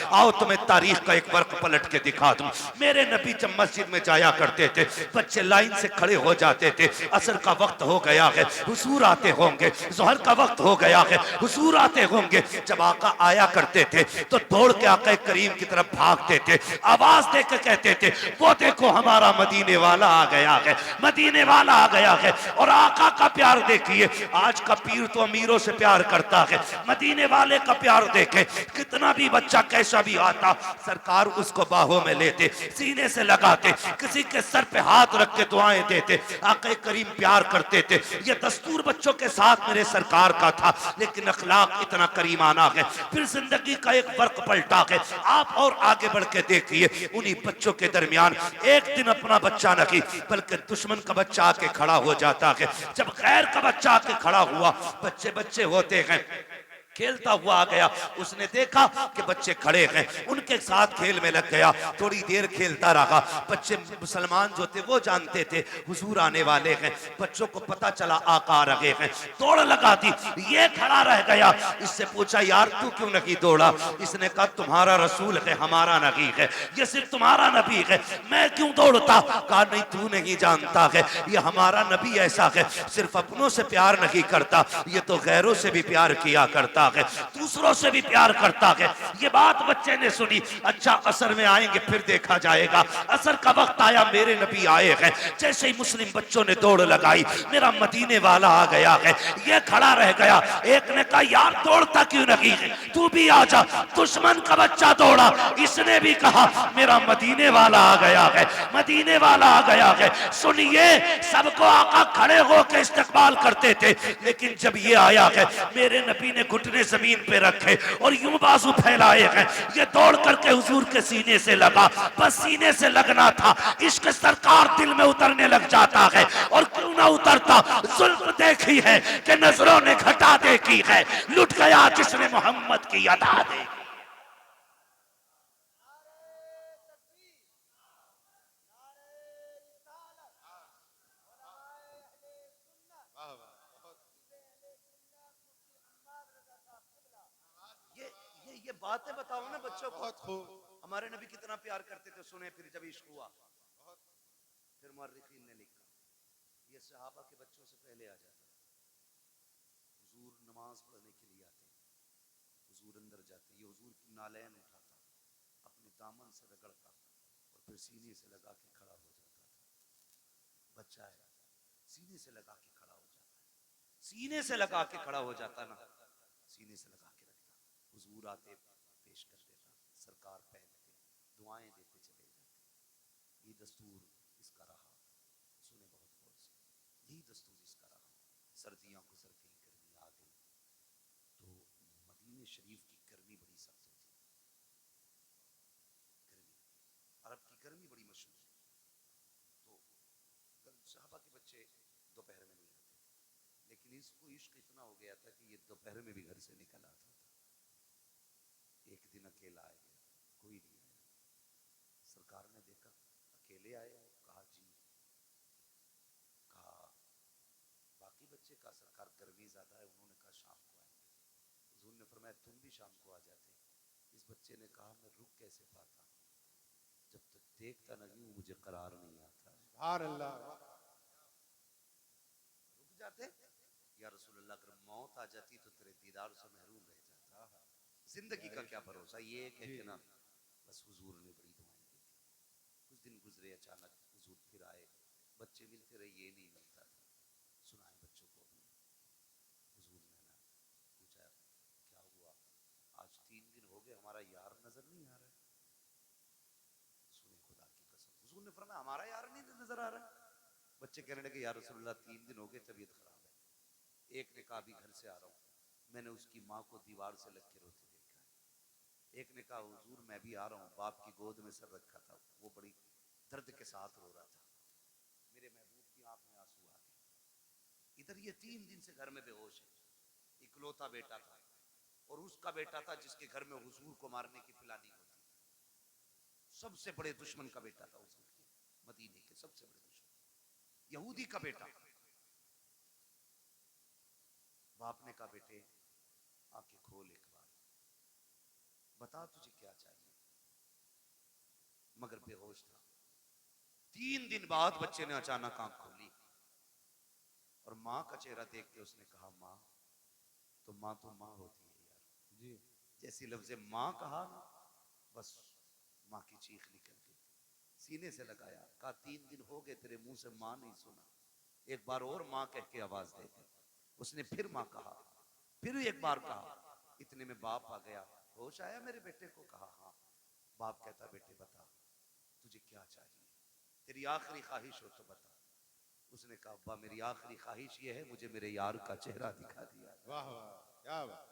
आओ तुम्हें तारीख का एक वर्क पलट के दिखा दूं। मेरे नबी जब मस्जिद में जाया करते थे, बच्चे लाइन से खड़े हो जाते थे, असर का वक्त हो गया है, हुजूर आते होंगे, जोहर का वक्त हो गया है, हुजूर आते होंगे। जब आका आया करते थे तो दौड़ के आका करीम की तरफ भागते थे, आवाज देकर कहते थे, वो देखो हमारा मदीने वाला आ गया है, मदीने वाला आ गया है। और आका का प्यार देखिए, आज का पीर तो अमीरों से प्यार करता है, मदीने वाले का प्यार देखे, कितना भी बच्चा कैसा भी आता, सरकार उसको बाहों में लेते, सीने से लगाते, किसी के सर पे हाथ रख के दुआएं देते। आका करीम प्यार करते थे। ये दस्तूर बच्चों के साथ मेरे सरकार का था, लेकिन अखलाक इतना करीमाना है। फिर जिंदगी का एक वर्क पलटा है। आप और आगे बढ़ के देखिए, उन्हीं बच्चों के दरमियान एक दिन अपना बच्चा नहीं बल्कि दुश्मन का बच्चा आके खड़ा हो जाता है। जब गैर का बच्चा आके खड़ा हुआ, बच्चे बच्चे होते हैं, खेलता हुआ आ गया, उसने देखा कि बच्चे खड़े हैं, उनके साथ खेल में लग गया। थोड़ी देर खेलता रहा, बच्चे मुसलमान जो थे वो जानते थे हुजूर आने वाले हैं, बच्चों को पता चला आका आ रहे हैं, दौड़ लगा दी। ये खड़ा रह गया, इससे पूछा यार तू क्यों नहीं दौड़ा? इसने कहा तुम्हारा रसूल है, हमारा नबी है, ये सिर्फ तुम्हारा नबी है, मैं क्यों दौड़ता? कहा नहीं तू नहीं जानता है, ये हमारा नबी ऐसा है, सिर्फ अपनों से प्यार नहीं करता, ये तो गैरों से भी प्यार किया करता है, दूसरों से भी प्यार करता है। ये बात बच्चे ने सुनी। अच्छा असर में आएंगे फिर देखा जाएगा। असर का वक्त आया, मेरे नबी आए हैं। जैसे ही मुस्लिम बच्चों ने दौड़ लगाई, मेरा मदीने वाला आ गया है, ये खड़ा रह गया। एक ने कहा यार दौड़ता क्यों नहीं है, तू भी आ जा। दुश्मन का बच्चा दौड़ा, इसने भी कहा मेरा मदीने वाला आ गया है, मदीने वाला आ गया है। सुनिए, सबको आका खड़े होकर इस्तकबाल करते थे, लेकिन जब ये आया है, मेरे नबी ने घुटने जमीन पे रखे और यूं बाजू फैलाए हैं। ये दौड़ करके हुजूर के सीने से लगा, बस सीने से लगना था, इश्क सरकार दिल में उतरने लग जाता है। और क्यों ना उतरता, जुल्म देखी है कि नजरों ने घटा देखी है, लुट गया जिसने मोहम्मद की अदा देखी। ये बातें बताओ ना बच्चों को, बहुत खूब। हमारे नबी कितना प्यार करते थे। सुने फिर जब इश्क हुआ, फिर मुअर्रिखीन ने लिखा, ये सहाबा के बच्चों से पहले आ जाता था। हुजूर नमाज पढ़ने के लिए आते, हुजूर अंदर जाते, ये हुजूर की नालैन उठाता, अपने दामन से रगड़ता और फिर सीने से लगा के खड़ा हो जाता था। बच्चा है, सीने से लगा के खड़ा हो जाता है, सीने से लगा के खड़ा हो जाता ना, सीने से लगा के रखता। हुजूर आते पेश कर देता, सरकार पहनते, दुआएं देते चले जाते। ये दस्तूर इसका रहा। सुने बहुत गौर से, यही दस्तूर इसका रहा। सर्दियां गुजर गई, गर्मी आ गई, तो मदीने शरीफ की गर्मी बड़ी सख्त होती, गर्मी, अरब की गर्मी बड़ी मशहूर। तो सहाबा के बच्चे दोपहर में नहीं आते थे, लेकिन इसको इश्क इतना हो गया था कि ये दोपहर में भी घर से निकल आता था। एक दिन अकेला आ गया, कोई नहीं आया। सरकार ने देखा अकेले आए हो, कहा जी, कहा बाकी बच्चे, का सरकार गर्मी ज्यादा है, उन्होंने कहा शाम को आएंगे। हुजूर ने फरमाया तुम भी शाम को आ जाते। इस बच्चे ने कहा मैं रुक कैसे पाता, जब तक देखता नहीं हूं मुझे करार नहीं आता। सुभान अल्लाह। रुक जाते, या रसूल अल्लाह अगर मौत आ जाती तो तेरे दीदार से महरूम रह जाता। जिंदगी का क्या भरोसा, ये एक है कि ना, बस हुजूर ने बड़ी दुआएं दी थी। कुछ दिन गुजरे, अचानक हुजूर फिर आए, बच्चे मिलते रहे, ये नहीं मिलता था। सुनाए बच्चों को अपने, हुजूर ने ना पूछा क्या हुआ, आज 3 दिन हो गए हमारा यार नजर नहीं आ रहा है। सुने खुदा की कसम, हुजूर ने फरमाया हमारा यार नहीं नजर आ रहा है। बच्चे कहने लगे या रसूलल्लाह 3 दिन हो गए तबीयत खराब है। एक ने कहा अभी घर से आ रहा हूँ, मैंने उसकी माँ को दीवार से लग के रोते देखा है। एक ने कहा हुजूर मैं भी आ रहा हूँ, बाप की गोद में सर रखा था, वो बड़ी दर्द के साथ रो रहा था, मेरे महबूब की आंख में आंसू आ गए। इधर ये 3 दिन से घर में बेहोश है, इकलौता बेटा था, और उसका बेटा था जिसके घर में हुजूर को मारने की प्लानिंग होती थी। सबसे बड़े दुश्मन का बेटा था हुजूर के, मदीने के सबसे बड़े दुश्मन, यहूदी का बेटा। बाप ने कहा बेटे आंखें खोल एक बार। बता तुझे क्या चाहिए, मगर बेहोश था। 3 दिन बाद बच्चे ने अचानक आंख खोली और माँ का चेहरा देख के उसने कहा, माँ तो माँ होती है यार जी। जैसी लफ्ज़े माँ कहा ना, बस माँ की चीख निकल गई, सीने से लगाया, कहा 3 दिन हो गए तेरे मुंह से माँ नहीं सुना, एक बार और माँ कह के आवाज दे दे। उसने फिर माँ कहा, फिर एक बार कहा, इतने में बाप आ गया। होश आया मेरे बेटे को? कहा हाँ। बाप कहता, बेटे बता तुझे क्या चाहिए, तेरी आखिरी ख्वाहिश हो तो बता। उसने कहा, अब्बा मेरी आखिरी ख्वाहिश ये है, मुझे मेरे यार का चेहरा दिखा दिया। वाह वाह, क्या बात,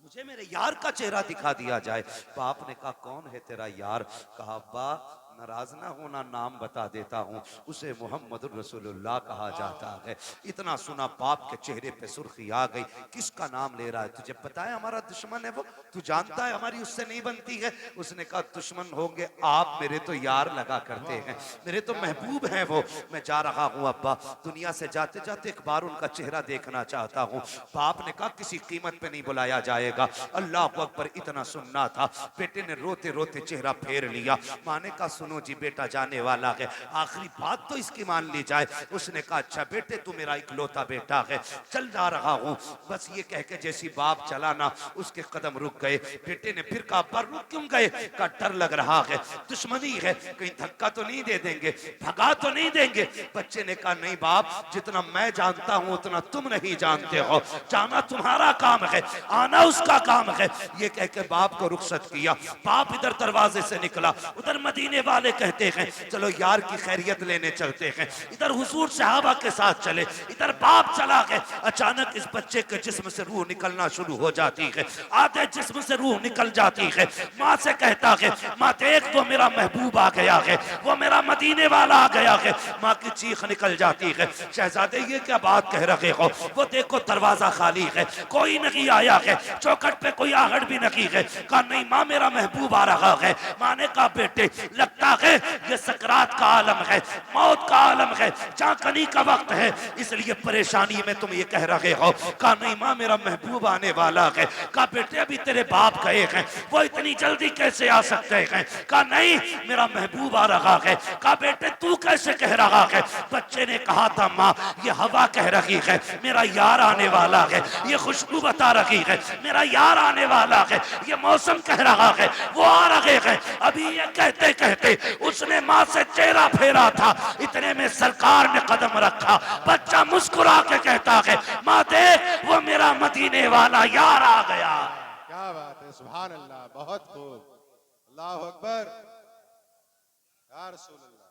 मुझे मेरे यार का चेहरा दिखा दिया जाए। बाप ने कहा, कौन है तेरा यार? कहा, अब्बा नाराज ना होना, नाम बता देता हूँ, उसे मोहम्मद रसूलुल्लाह कहा जाता है। इतना सुना बाप के चेहरे पे सुर्खी आ गई, किसका नाम ले रहा है? तुझे पता है हमारा दुश्मन है वो, तू जानता है हमारी उससे नहीं बनती है। उसने कहा, दुश्मन होंगे आप, मेरे तो यार लगा करते हैं, मेरे तो महबूब हैं वो। मैं जा रहा हूँ अब्बा, दुनिया से जाते जाते एक बार उनका चेहरा देखना चाहता हूँ। बाप ने कहा, किसी कीमत पे नहीं बुलाया जाएगा। अल्लाह अकबर, इतना सुनना था। बेटे ने रोते रोते चेहरा फेर लिया। माँ ने कहा, सुनो जी बेटा जाने वाला है, आखिरी बात तो इसकी मान ली जाए। उसने कहा, अच्छा बेटे तू मेरा इकलौता बेटा है, चल जा रहा हूँ। बस ये कह के जैसी बाप चला ना, उसके कदम रुक गए। बेटे ने फिर कहा, पर रुक क्यों गए? का डर लग रहा है, दुश्मनी है, कहीं धक्का तो नहीं दे देंगे, भगा तो नहीं देंगे। बच्चे ने कहा, नहीं बाप, जितना मैं जानता हूं उतना तुम नहीं जानते हो, जाना तुम्हारा काम है, आना उसका काम है। ये कह के बाप को रुखसत किया। बाप इधर दरवाजे से निकला, उधर मदीने वाले कहते हैं चलो यार की खैरियत लेने चलते हैं। इधर हुजूर सहाबा के साथ चले, इधर बाप चला गए। अचानक इस बच्चे के जिस्म से रूह निकलना शुरू हो जाती है, आधे जिस्म से रूह निकल जाती है। माँ से कहता है, माँ देख वो मेरा महबूब आ गया है, वो मेरा मदीने वाला आ गया है। माँ की चीख निकल जाती है, शहजादे ये क्या बात कह रहे हो? वो देखो दरवाजा खाली है, कोई नहीं आया है, चौखट पे कोई आहट भी नहीं है। कहा, नहीं माँ मेरा महबूब आ रहा है। माँ ने कहा, बेटे लगता है ये सकरात का आलम है, मौत का आलम है, चाकनी का वक्त है, इसलिए परेशानी में तुम ये कह रहे हो। कहा, नहीं माँ मेरा महबूब आने वाला है। कहा, बेटे अभी तेरे बाप गए हैं, वो इतनी जल्दी कैसे आ सकते हैं? कहा, नहीं मेरा महबूब आ रहा है। कहा, बेटे तू कैसे कह रहा है? बच्चे ने कहा था, माँ ये हवा कह रही है मेरा यार आने वाला है, ये खुशबू बता रही है मेरा यार आने वाला है, ये मौसम कह रहा है वो आ रहे हैं। अभी ये कहते कहते उसने माँ से चेहरा फेरा था, इतने में सरकार ने कदम रखा। बच्चा मुस्कुरा के कहता है, माँ देख वो मेरा मदीने वाला यार आ गया। क्या बात है, सुभान अल्लाह, बहुत खूब, अल्लाह अकबर, या रसूल अल्लाह,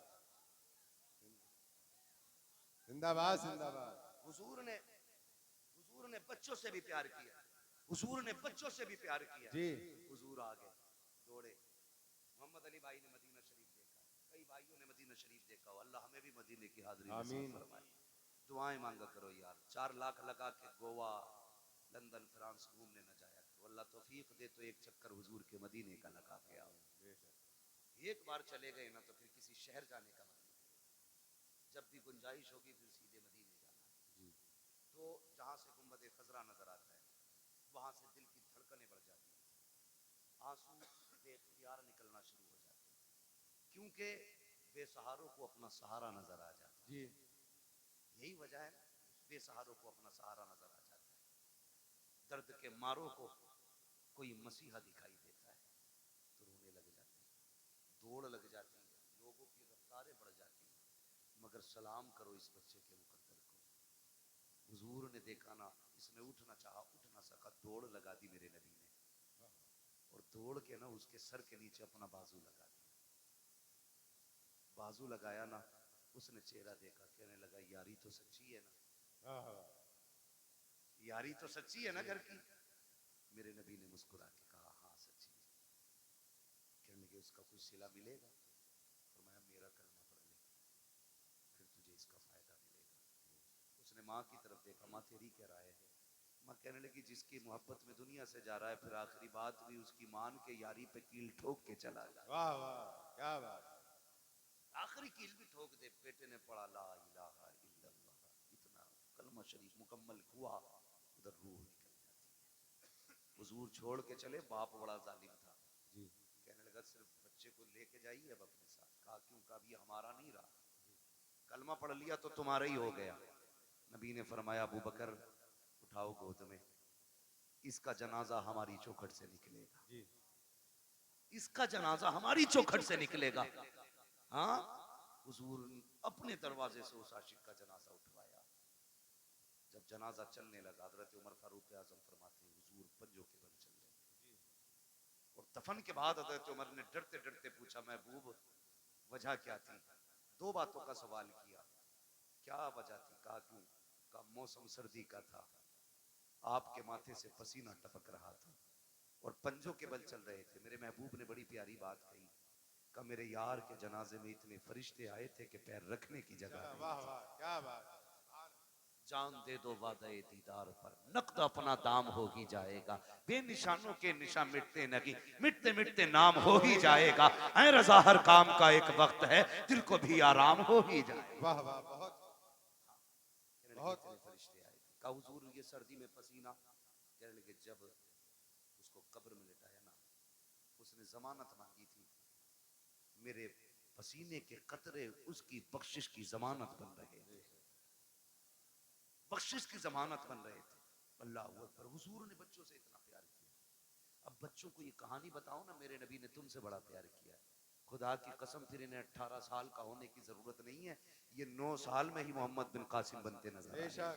जिंदाबाद जिंदाबाद। हुजूर ने बच्चों से भी प्यार किया, हुजूर ने बच्चों से भी प्यार किया जी। हुजूर आ गए, दौड़े। मोहम्मद अली भाई ने मदीना शरीफ देखा, कई भाइयों ने मदीना शरीफ देखा। अल्लाह हमें भी मदीने की हाजिरी नसीब फरमाए। दुआएं मांगा करो यार, 4 लाख लगा के गोवा लंदन फ्रांस घूमने न जाया तो अल्लाह तौफीक दे तो एक चक्कर हुजूर के मदीने का लगा के आओ। एक बार चले गए ना तो फिर किसी शहर जाने का मतलब नहीं, जब भी गुंजाइश होगी फिर सीधे मदीने जाना जी। तो जहाँ से गुंबद खजरा नजर आता है वहां से दिल की धड़कनें बढ़ जाती हैं, आंसू बेख्तियार निकलना शुरू हो जाते हैं, क्योंकि बेसहारों को अपना सहारा नजर आ जाता है जी। यही वजह है ना, बेसहारों को अपना सहारा नजर आ जाता है, दर्द के मारों को कोई मसीहा दिखाई देता है तो रोने लग जाते हैं, दौड़ लग जाती है, लोगों की रफ्तारें बढ़ जाती हैं। मगर सलाम करो इस बच्चे के मुकद्दर को, हुजूर ने देखा ना, इसने उठना चाहा उठ ना सका, दौड़ लगा दी मेरे नबी ने, और दौड़ के ना उसके सर के नीचे अपना बाजू लगा दिया। बाजू लगाया ना, उसने चेहरा देखा, कहने लगा यारी तो सच्ची है ना, यारी तो सच्ची है ना घर की? मेरे नबी ने मुस्कुरा के कहा, हाँ सच्ची है। कहने लगे, उसका कुछ सिला मिलेगा? फरमाया, मेरा करना पड़ ले, फिर तुझे इसका फायदा मिलेगा। उसने माँ की तरफ देखा, माँ तेरी क्या राय है? माँ कहने लगी, जिसकी मोहब्बत में दुनिया से जा रहा है, फिर आखिरी बात भी उसकी मान के यारी पे कील ठोक के चला जाए। वाह वाह, क्या बात, आखिरी कील भी ठोक दे। बेटे ने पढ़ा ला इलाहा इल्लल्लाह, इतना कलमा शरीफ मुकम्मल हुआ, उधर रूह निकल जाती है। हुजूर छोड़ के चले, बाप बड़ा जालिम था, बच्चे को लेके जाइए अब अपने साथ। कहा क्यों? कहा ये हमारा नहीं रहा, कलमा पढ़ लिया तो तुम्हारा ही हो गया। नबी ने फरमाया अबू बकर उठाओ गोद में, इसका जनाजा हमारी चौखट से निकलेगा, इसका जनाजा हमारी चौखट से निकलेगा। हाँ, हुजूर अपने दरवाजे से उस आशिक का जनाजा उठवाया। जब जनाजा चलने लगा, हजरत उमर फारूक आजम फरमाते हैं हुजूर पंजों के बल चल रहे। और दफन के बाद हजरत उमर ने डरते डरते पूछा महबूब वजह क्या थी? दो बातों का सवाल किया। क्या वजह थी? कहा क्यों? का मौसम सर्दी का था, आपके माथे से पसीना टपक रहा था और पंजों के बल चल रहे थे। मेरे महबूब ने बड़ी प्यारी बात कही, का मेरे यार के जनाजे में इतने फरिश्ते आए थे कि पैर रखने की जगह नहीं। वाह वाह क्या बात। जान दे दो वादे दीदार पर, नकद अपना दाम हो ही जाएगा। बेनिशानों के निशान मिटते नहीं, मिटते मिटते नाम हो ही जाएगा। ऐ रजा हर काम का एक वक्त है, दिल को भी आराम हो ही जाएगा। वाह वाह बहुत बहुत फरिश्ते आए थे। कहा हुजूर ये सर्दी में पसीना? कहने लगे जब उसको कब्र में लिटाया ना, उसने जमानत मांगी थी, मेरे पसीने के कतरे उसकी बख्शिश की जमानत बन रहे थे, बख्शिश की जमानत बन रहे थे। अल्लाह अकबर। हुजूर ने बच्चों से इतना प्यार किया। अब बच्चों को ये कहानी बताओ ना, मेरे नबी ने तुमसे बड़ा प्यार किया है। खुदा की कसम फिर इन्हें 18 साल का होने की जरूरत नहीं है, ये 9 साल में ही मोहम्मद बिन कासिम बनते नजर आए। बेशक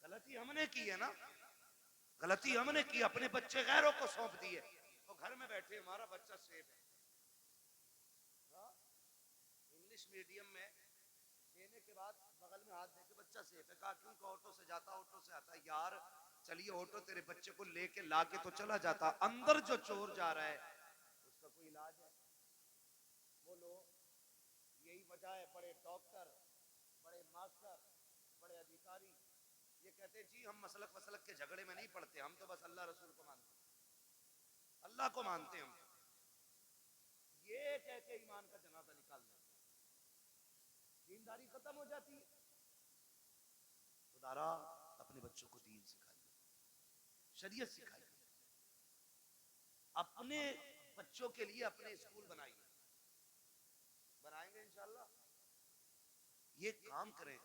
गलती हमने की है ना, गलती हमने की, अपने बच्चे गैरों को सौंप दिए। तो घर में बैठे हमारा बच्चा सेफ है, इंग्लिश मीडियम में देने के बाद बगल में हाथ देके बच्चा सेफ है। कहा क्यों? का ऑटो से जाता, ऑटो से आता। यार चलिए ऑटो तेरे बच्चे को लेके लाके तो चला जाता, अंदर जो चोर जा रहा है उसका कोई इलाज है? बोलो। यही वजह है बड़े डॉक्टर, बड़े मास्टर, बड़े अधिकारी ये कहते जी हम मसलक वसलक के झगड़े में नहीं पड़ते, हम तो बस अल्लाह रसूल को मानते, अल्लाह को मानते हम। ये कह के ईमान का जनाजा निकाल देते, दीनदारी खत्म हो जाती है। खुदारा अपने बच्चों को दीन सिखाइए, शरीयत सिखाइए, अपने बच्चों के लिए अपने स्कूल बनाइए, बनाएंगे इंशाल्लाह। ये काम करें।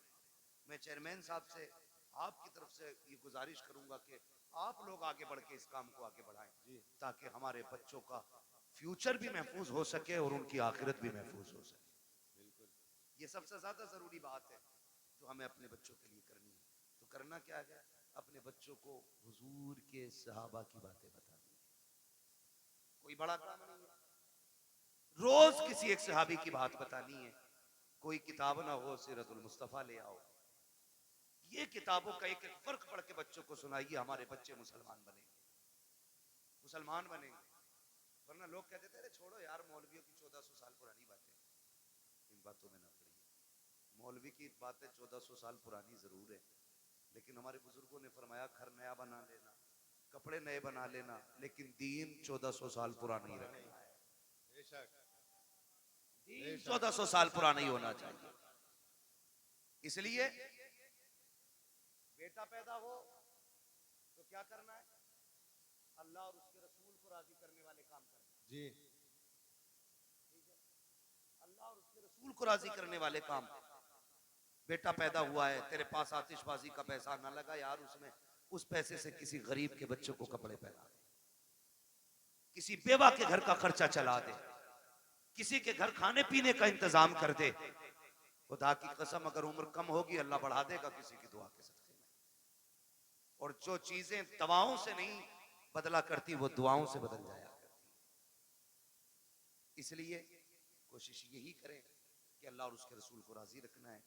मैं चेयरमैन साहब से आपकी तरफ से ये गुजारिश करूंगा कि आप लोग आगे बढ़ के इस काम को आगे बढ़ाएं, ताकि हमारे बच्चों का फ्यूचर भी महफूज हो सके और उनकी आखिरत भी महफूज हो सके। ये सबसे ज्यादा जरूरी बात है जो हमें अपने बच्चों के लिए करनी है। तो करना क्या है? अपने बच्चों को हुजूर के सहाबा की बातें बतानी है। कोई बड़ा काम नहीं है, रोज किसी एक सहाबी की बात बतानी है। कोई किताब ना हो, सीरतुल मुस्तफा ले आओ, ये किताबों का एक एक फर्क पढ़ के बच्चों को सुनाइए। हमारे बच्चे मुसलमान बनेंगे, मुसलमान बनेंगे। वरना लोग कहते थे अरे छोड़ो यार मौलवियों की 1400 साल पुरानी बातें, इन बातों में ना पड़िए। मौलवी की बातें 1400 साल पुरानी जरूर है, लेकिन हमारे बुजुर्गों ने फरमाया घर नया बना लेना, कपड़े नए बना लेना, लेकिन दीन 1400 साल पुराना ही रखना है। बेशक दीन 1400 साल पुराना ही होना चाहिए। इसलिए बेटा पैदा हो तो क्या करना है? अल्लाह और उसके रसूल को राजी करने वाले काम करना जी। ठीक है, अल्लाह और उसके रसूल को राजी करने वाले काम। बेटा पैदा हुआ है, तेरे पास आतिशबाजी का पैसा ना लगा यार, उसमें उस पैसे से किसी गरीब के बच्चों को कपड़े पहना दे, किसी बेवा के घर का खर्चा चला दे, किसी के घर खाने पीने का इंतजाम कर दे। खुदा की कसम अगर उम्र कम होगी अल्लाह बढ़ा देगा किसी की दुआ के सदके में। और जो चीजें दवाओं से नहीं बदला करती वो दुआओं से बदल जाया करती। इसलिए कोशिश यही करें कि अल्लाह और उसके रसूल को राजी रखना है,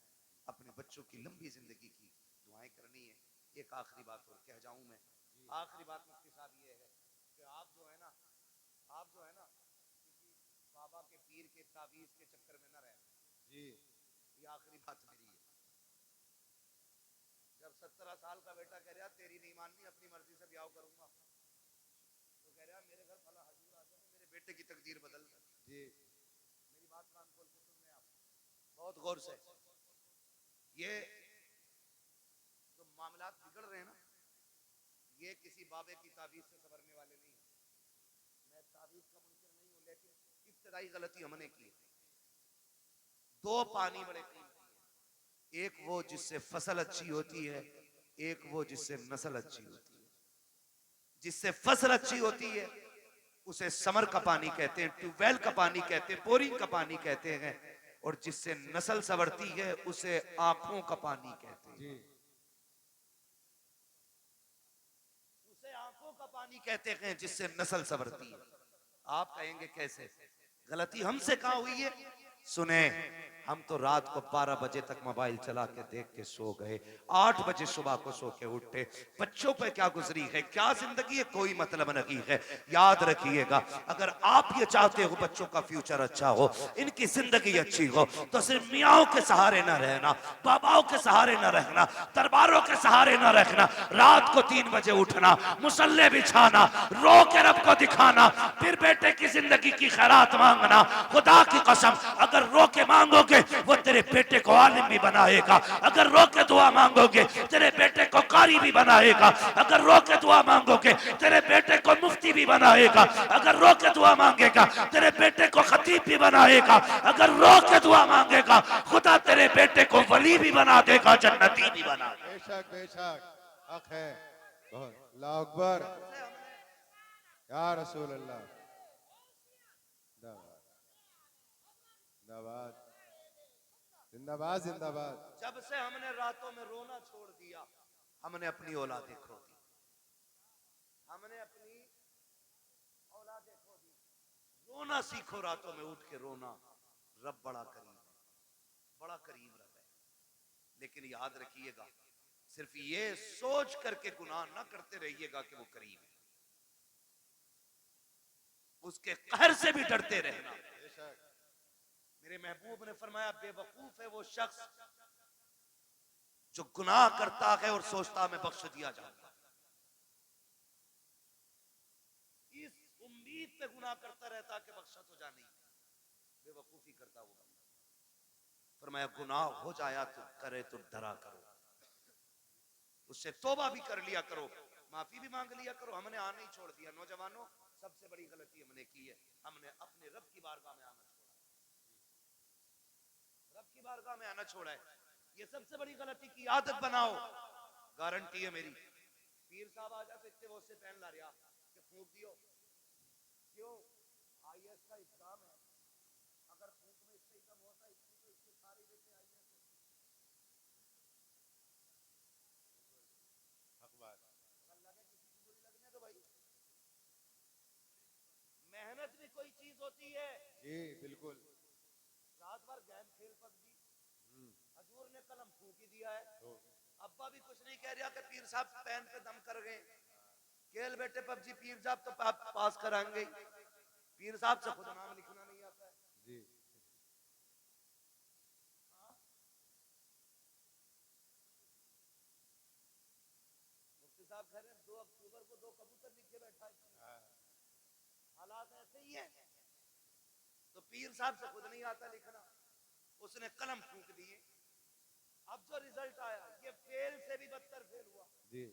अपने बच्चों की लंबी जिंदगी की दुआएं करनी है। एक आखिरी बात और कह जाऊं मैं, आखिरी बात मुफ्ती साहब ये है कि आप जो है ना किसी बाबा के पीर के तावीज के चक्कर में ना रहना जी। ये आखिरी बात मेरी है। जब 17 साल का बेटा कह रहा तेरी नहीं माननी अपनी मर्जी से ब्याह करूंगा, तो कह रहा मेरे घर फला हजूर आ जाए मेरे बेटे की तकदीर बदल दे। जी। मेरी बात कान खोल के सुन रहे आप बहुत गौर से। ये जो मामलात बिगड़ रहे हैं ना, ये किसी बाबे की ताबीज से संवरने वाले नहीं है। मैं ताबीज का मुनकर नहीं हूं, लेकिन इब्तदाई गलती हमने की। दो पानी बड़े कीमती हैं, एक वो जिससे फसल अच्छी होती है, एक वो जिससे नस्ल अच्छी होती है। जिससे फसल अच्छी होती है उसे समर का पानी कहते हैं, ट्यूबवेल का पानी कहते हैं, बोरिंग का पानी कहते हैं, और जिससे नस्ल संवरती है उसे आंखों का पानी कहते हैं। जी उसे आंखों का पानी कहते हैं जिससे नस्ल संवरती है। आप कहेंगे कैसे? गलती हमसे कहां हुई है? सुने, हम तो रात को 12 बजे तक मोबाइल चला के देख के सो गए, 8 बजे सुबह को सो के उठे। बच्चों पे क्या गुजरी है, क्या जिंदगी है, कोई मतलब नहीं है। याद रखिएगा, अगर आप ये चाहते हो बच्चों का फ्यूचर अच्छा हो, इनकी जिंदगी अच्छी हो, तो सिर्फ मियाओं के सहारे न रहना, बाबाओं के सहारे न रहना, दरबारों के सहारे न रखना। रात को 3 बजे उठना, मुसल्ले बिछाना, रो के रब को दिखाना, फिर बेटे की जिंदगी की खैरात मांगना। खुदा की कसम, अगर रो के मांगोगे वो तेरे बेटे को आलिम भी बनाएगा, अगर रो के दुआ मांगोगे तेरे बेटे को कारी भी बनाएगा, अगर रो के दुआ मांगोगे तेरे बेटे को मुफ्ती भी बनाएगा, अगर रो के दुआ मांगेगा तेरे बेटे को खतीब भी बनाएगा, अगर रो के दुआ मांगेगा खुदा तेरे बेटे को वली भी बना देगा, जन्नती भी बना देगा। बेशक बेशक हक है बहुत। अल्लाह अकबर या रसूल अल्लाह। जिंदाबाद जिंदाबाद जिंदाबाद। जब से हमने रातों में रोना छोड़ दिया, हमने अपनी औलादें खो दी, हमने अपनी औलादें खो दी। रोना सीखो, रातों में उठ के रोना। रब बड़ा करीब है, बड़ा करीब रब है। लेकिन याद रखिएगा, सिर्फ ये सोच करके गुनाह ना करते रहिएगा कि वो करीब है, उसके कहर से भी डरते रहना। मेरे महबूब ने फरमाया, बेवकूफ है वो शख्स जो गुनाह करता है और सोचता मैं बख्श दिया जाऊंगा। इस उम्मीद पे गुनाह करता रहता कि बख्शा तो जानी, बेवकूफी करता वो बंदा। फरमाया, गुनाह हो जाया तो करे तो डरा करो, उससे तौबा भी कर लिया करो, माफी भी मांग लिया करो। हमने आना ही छोड़ दिया। नौजवानों, सबसे बड़ी गलती हमने की है, हमने अपने रब की बारगाह में आना छोड़ा, रब की बारगाह में आना छोड़ा है। ये सबसे बड़ी गलती की आदत बनाओ, गारंटी है मेरी। पीर साहब आ जाते थे, वो से पहन ला रहा कि फूंक दियो, क्यों? आईएएस का एग्जाम है, अगर फूंक में इससे कम होता इसकी तो इसके सारी बेटे आईएएस हक बात। अगर लगे किसी की बुरी लगने तो भाई, मेहनत भी कोई चीज होती है। जी बिल्कुल। रात भर गेम खेल पबजी, हजूर ने कलम फूक ही दिया है। अब्बा भी कुछ नहीं कह रहा कि पीर साहब पैन पे दम कर गए, खेल बेटे पबजी, पीर साहब तो पास कराएंगे। पीर साहब से खुद नाम लिखना नहीं आता है। जी मुफ्ती साहब कह रहे हैं 2 अक्टूबर को 2 कबूतर लिखे बैठा है। हालात ऐसे ही है। तो पीर साहब से खुद नहीं आता लिखना, उसने कलम फूक दिए। अब जो रिजल्ट आया, ये फेल से भी बदतर फेल हुआ। जी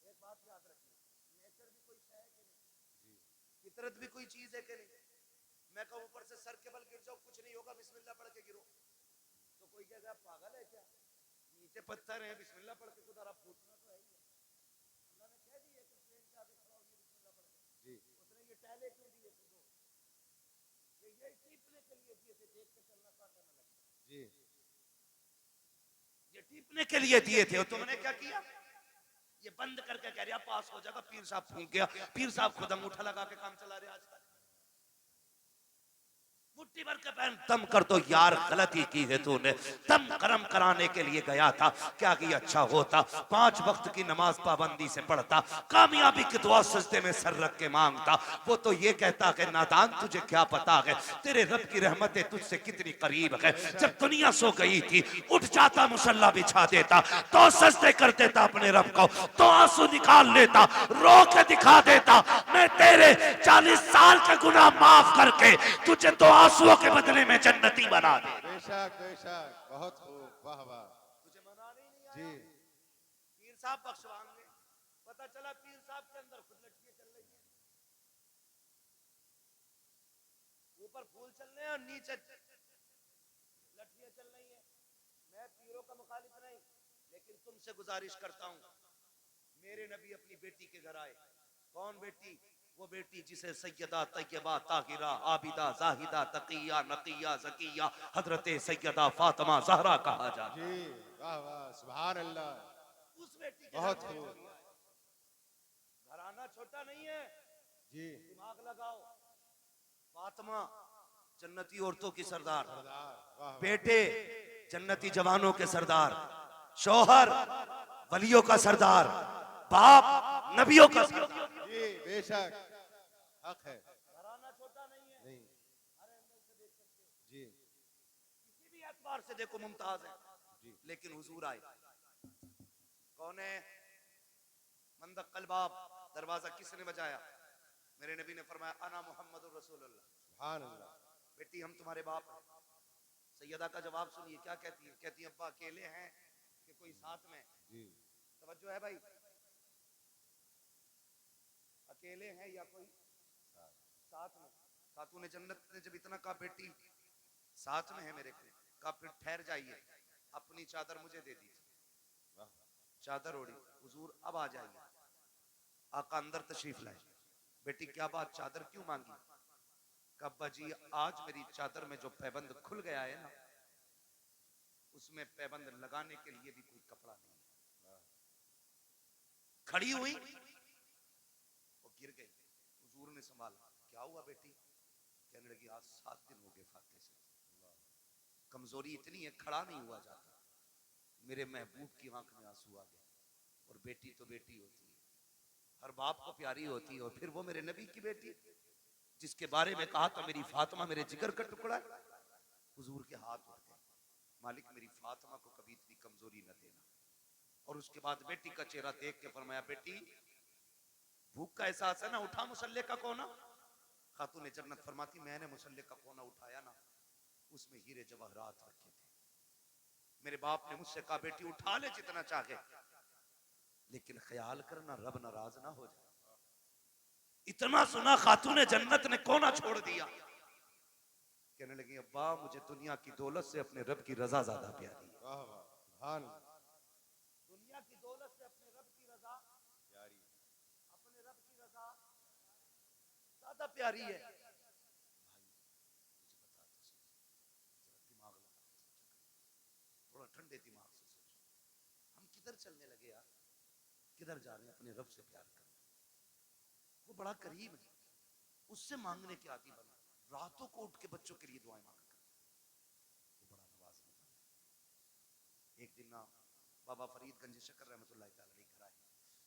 एक बात याद रखिए, नेचर भी कोई है कि नहीं, फितरत भी कोई चीज है कि नहीं। मैं कहूं ऊपर से सर के बल गिर जाओ, कुछ नहीं होगा, बिस्मिल्लाह पढ़ के गिरो, तो कोई कहेगा पागल है क्या? नीचे पत्थर है, बिस्मिल्लाह पढ़ के खुदा फूटना तो है ही है। अल्लाह ने कह दिया कि प्लेन के आगे खड़ा होइए बिस्मिल्लाह पढ़ के। जी उसने ये टहले क्यों दिए थे? दो ये टीपने के लिए दिए थे, देख के चलना काटा ना लगे। जी ये टीपने के लिए दिए थे, और तुमने क्या किया? ये बंद करके कह रहा पास हो जाएगा। पीर साहब फूंक गया, पीर साहब खुद अंगूठा लगा के काम चला रहे। आज तक मुट्ठी भर के पहन दम कर दो यार, गलती की है तूने। दम गरम कराने के लिए गया था, क्या किया अच्छा होता, 5 वक्त की नमाज पाबंदी से पढ़ता, कामयाबी की दुआ सजदे में सर रख के मांगता। वो तो ये कहता है नादान तुझे क्या पता है तेरे रब की रहमतें तुझसे कितनी करीब है। जब दुनिया सो गई थी, उठ जाता, मुसल्ला बिछा देता, तो सजदे कर देता अपने रब को, तो आंसू निकाल लेता, रो के दिखा देता, मैं तेरे 40 साल के गुनाह माफ करके तुझे तो आंसुओं के बदले में जन्नती बना दे। बेशक बेशक बहुत खूब, वाह वाह। तुझे मनाने ही नहीं आया। जी पीर साहब बख्शवाएंगे, पता चला पीर साहब के अंदर खुद लटकियां चल रही हैं। ऊपर फूल चल रहे हैं और नीचे लठियां चल रही हैं। मैं पीरों का मुखालिफ नहीं, लेकिन तुमसे गुजारिश करता हूं, मेरे नबी अपनी बेटी के घर आए। कौन बेटी? वो बेटी जिसे सैयदा तैयबा ताहिरा आबिदा जाहिदा तकिया नकिया ज़किया हजरत सैयदा फातिमा ज़हरा कहा जाता जी, है। वाह वाह, सुभान अल्लाह। उस बेटी के बहुत घर खूब। में घराना छोटा नहीं है, जी, दिमाग लगाओ। फातिमा जन्नती औरतों की सरदार, सरदार, वाह वाह। बेटे जन्नती जवानों के सरदार, शौहर वलियों का सरदार, बाप नबियों का सरदार। जी, बेशक हक है। घराना छोटा नहीं है। नहीं, हर एंगल से देख सकते हो, जी किसी भी एतबार से देखो मुमताज है। जी, लेकिन हुजूर आए, कौन है? मंदक कलबाब, दरवाजा किसने बजाया? मेरे नबी ने फरमाया अना मुहम्मदुर रसूलुल्लाह। सुभान अल्लाह। बेटी हम तुम्हारे बाप हैं। सैयदा का जवाब सुनिए क्या कहती है। कहती है अब्बा अकेले हैं कि कोई साथ में? जी, तवज्जो है भाई, अकेले हैं या कोई साथ में? खातून जन्नत ने जब इतना कहा बेटी साथ में है मेरे को, कहा फिर ठहर जाइए, अपनी चादर मुझे दे दीजिए। वाह, चादर ओढ़ी, हुजूर अब आ जाइए। आका अंदर तशरीफ लाए। बेटी क्या बात, चादर क्यों मांगी? कहा अब्बा जी आज मेरी चादर में जो पैबंद खुल गया है ना, उसमें पैबंद लगाने के लिए भी कोई कपड़ा नहीं है। खड़ी हुई, वो गिर गई। हुजूर ने संभाला, क्या हुआ बेटी? कहने लगी आज 7 दिन हो गए फाते से, कमजोरी इतनी है खड़ा नहीं हुआ जाता। मेरे महबूब की आंख में आंसू आ गए। और बेटी तो बेटी होती है, हर बाप को प्यारी होती है, और फिर वो मेरे नबी की बेटी जिसके बारे में कहा था मेरी फातिमा मेरे जिगर का टुकड़ा है। हुजूर के हाथ उठ गए, मालिक मेरी फातिमा को कभी इतनी कमजोरी न देना। और उसके बाद बेटी का चेहरा देख के फरमाया बेटी भूख का एहसास है ना, उठा मुसल्ले का कोना। खातून जन्नत फरमाती मैंने मुसल्ले का कोना उठाया ना, उसमें हीरे जवाहरात रखे थे। मेरे बाप ने मुझसे कहा बेटी उठा ले जितना चाहे, लेकिन ख्याल करना रब नाराज ना हो जाए। इतना सुना खातून जन्नत ने कोना छोड़ दिया। कहने लगी अब्बा मुझे दुनिया की दौलत से अपने रब की रजा ज्यादा प्यारी है। वाह वाह, सुभान अल्लाह। दुनिया की दौलत से अपने रब की रजा, प्यारी, अपने रब की रजा ज्यादा प्यारी है। दिमाग लगा, थोड़ा ठंडे दिमाग से सोचो, हम किधर चलने लगे यार, किधर जा रहे हैं? अपने रब से प्यार करना, वो बड़ा करीब है, उससे मांगने के आदि बनो। रातों को उठ के बच्चों के लिए दुआएं मांगा करो, वो बड़ा नवाजने वाला है। एक दिन ना बाबा फरीद गंज शक्कर रहमतुल्लाह अलैहि घर आए,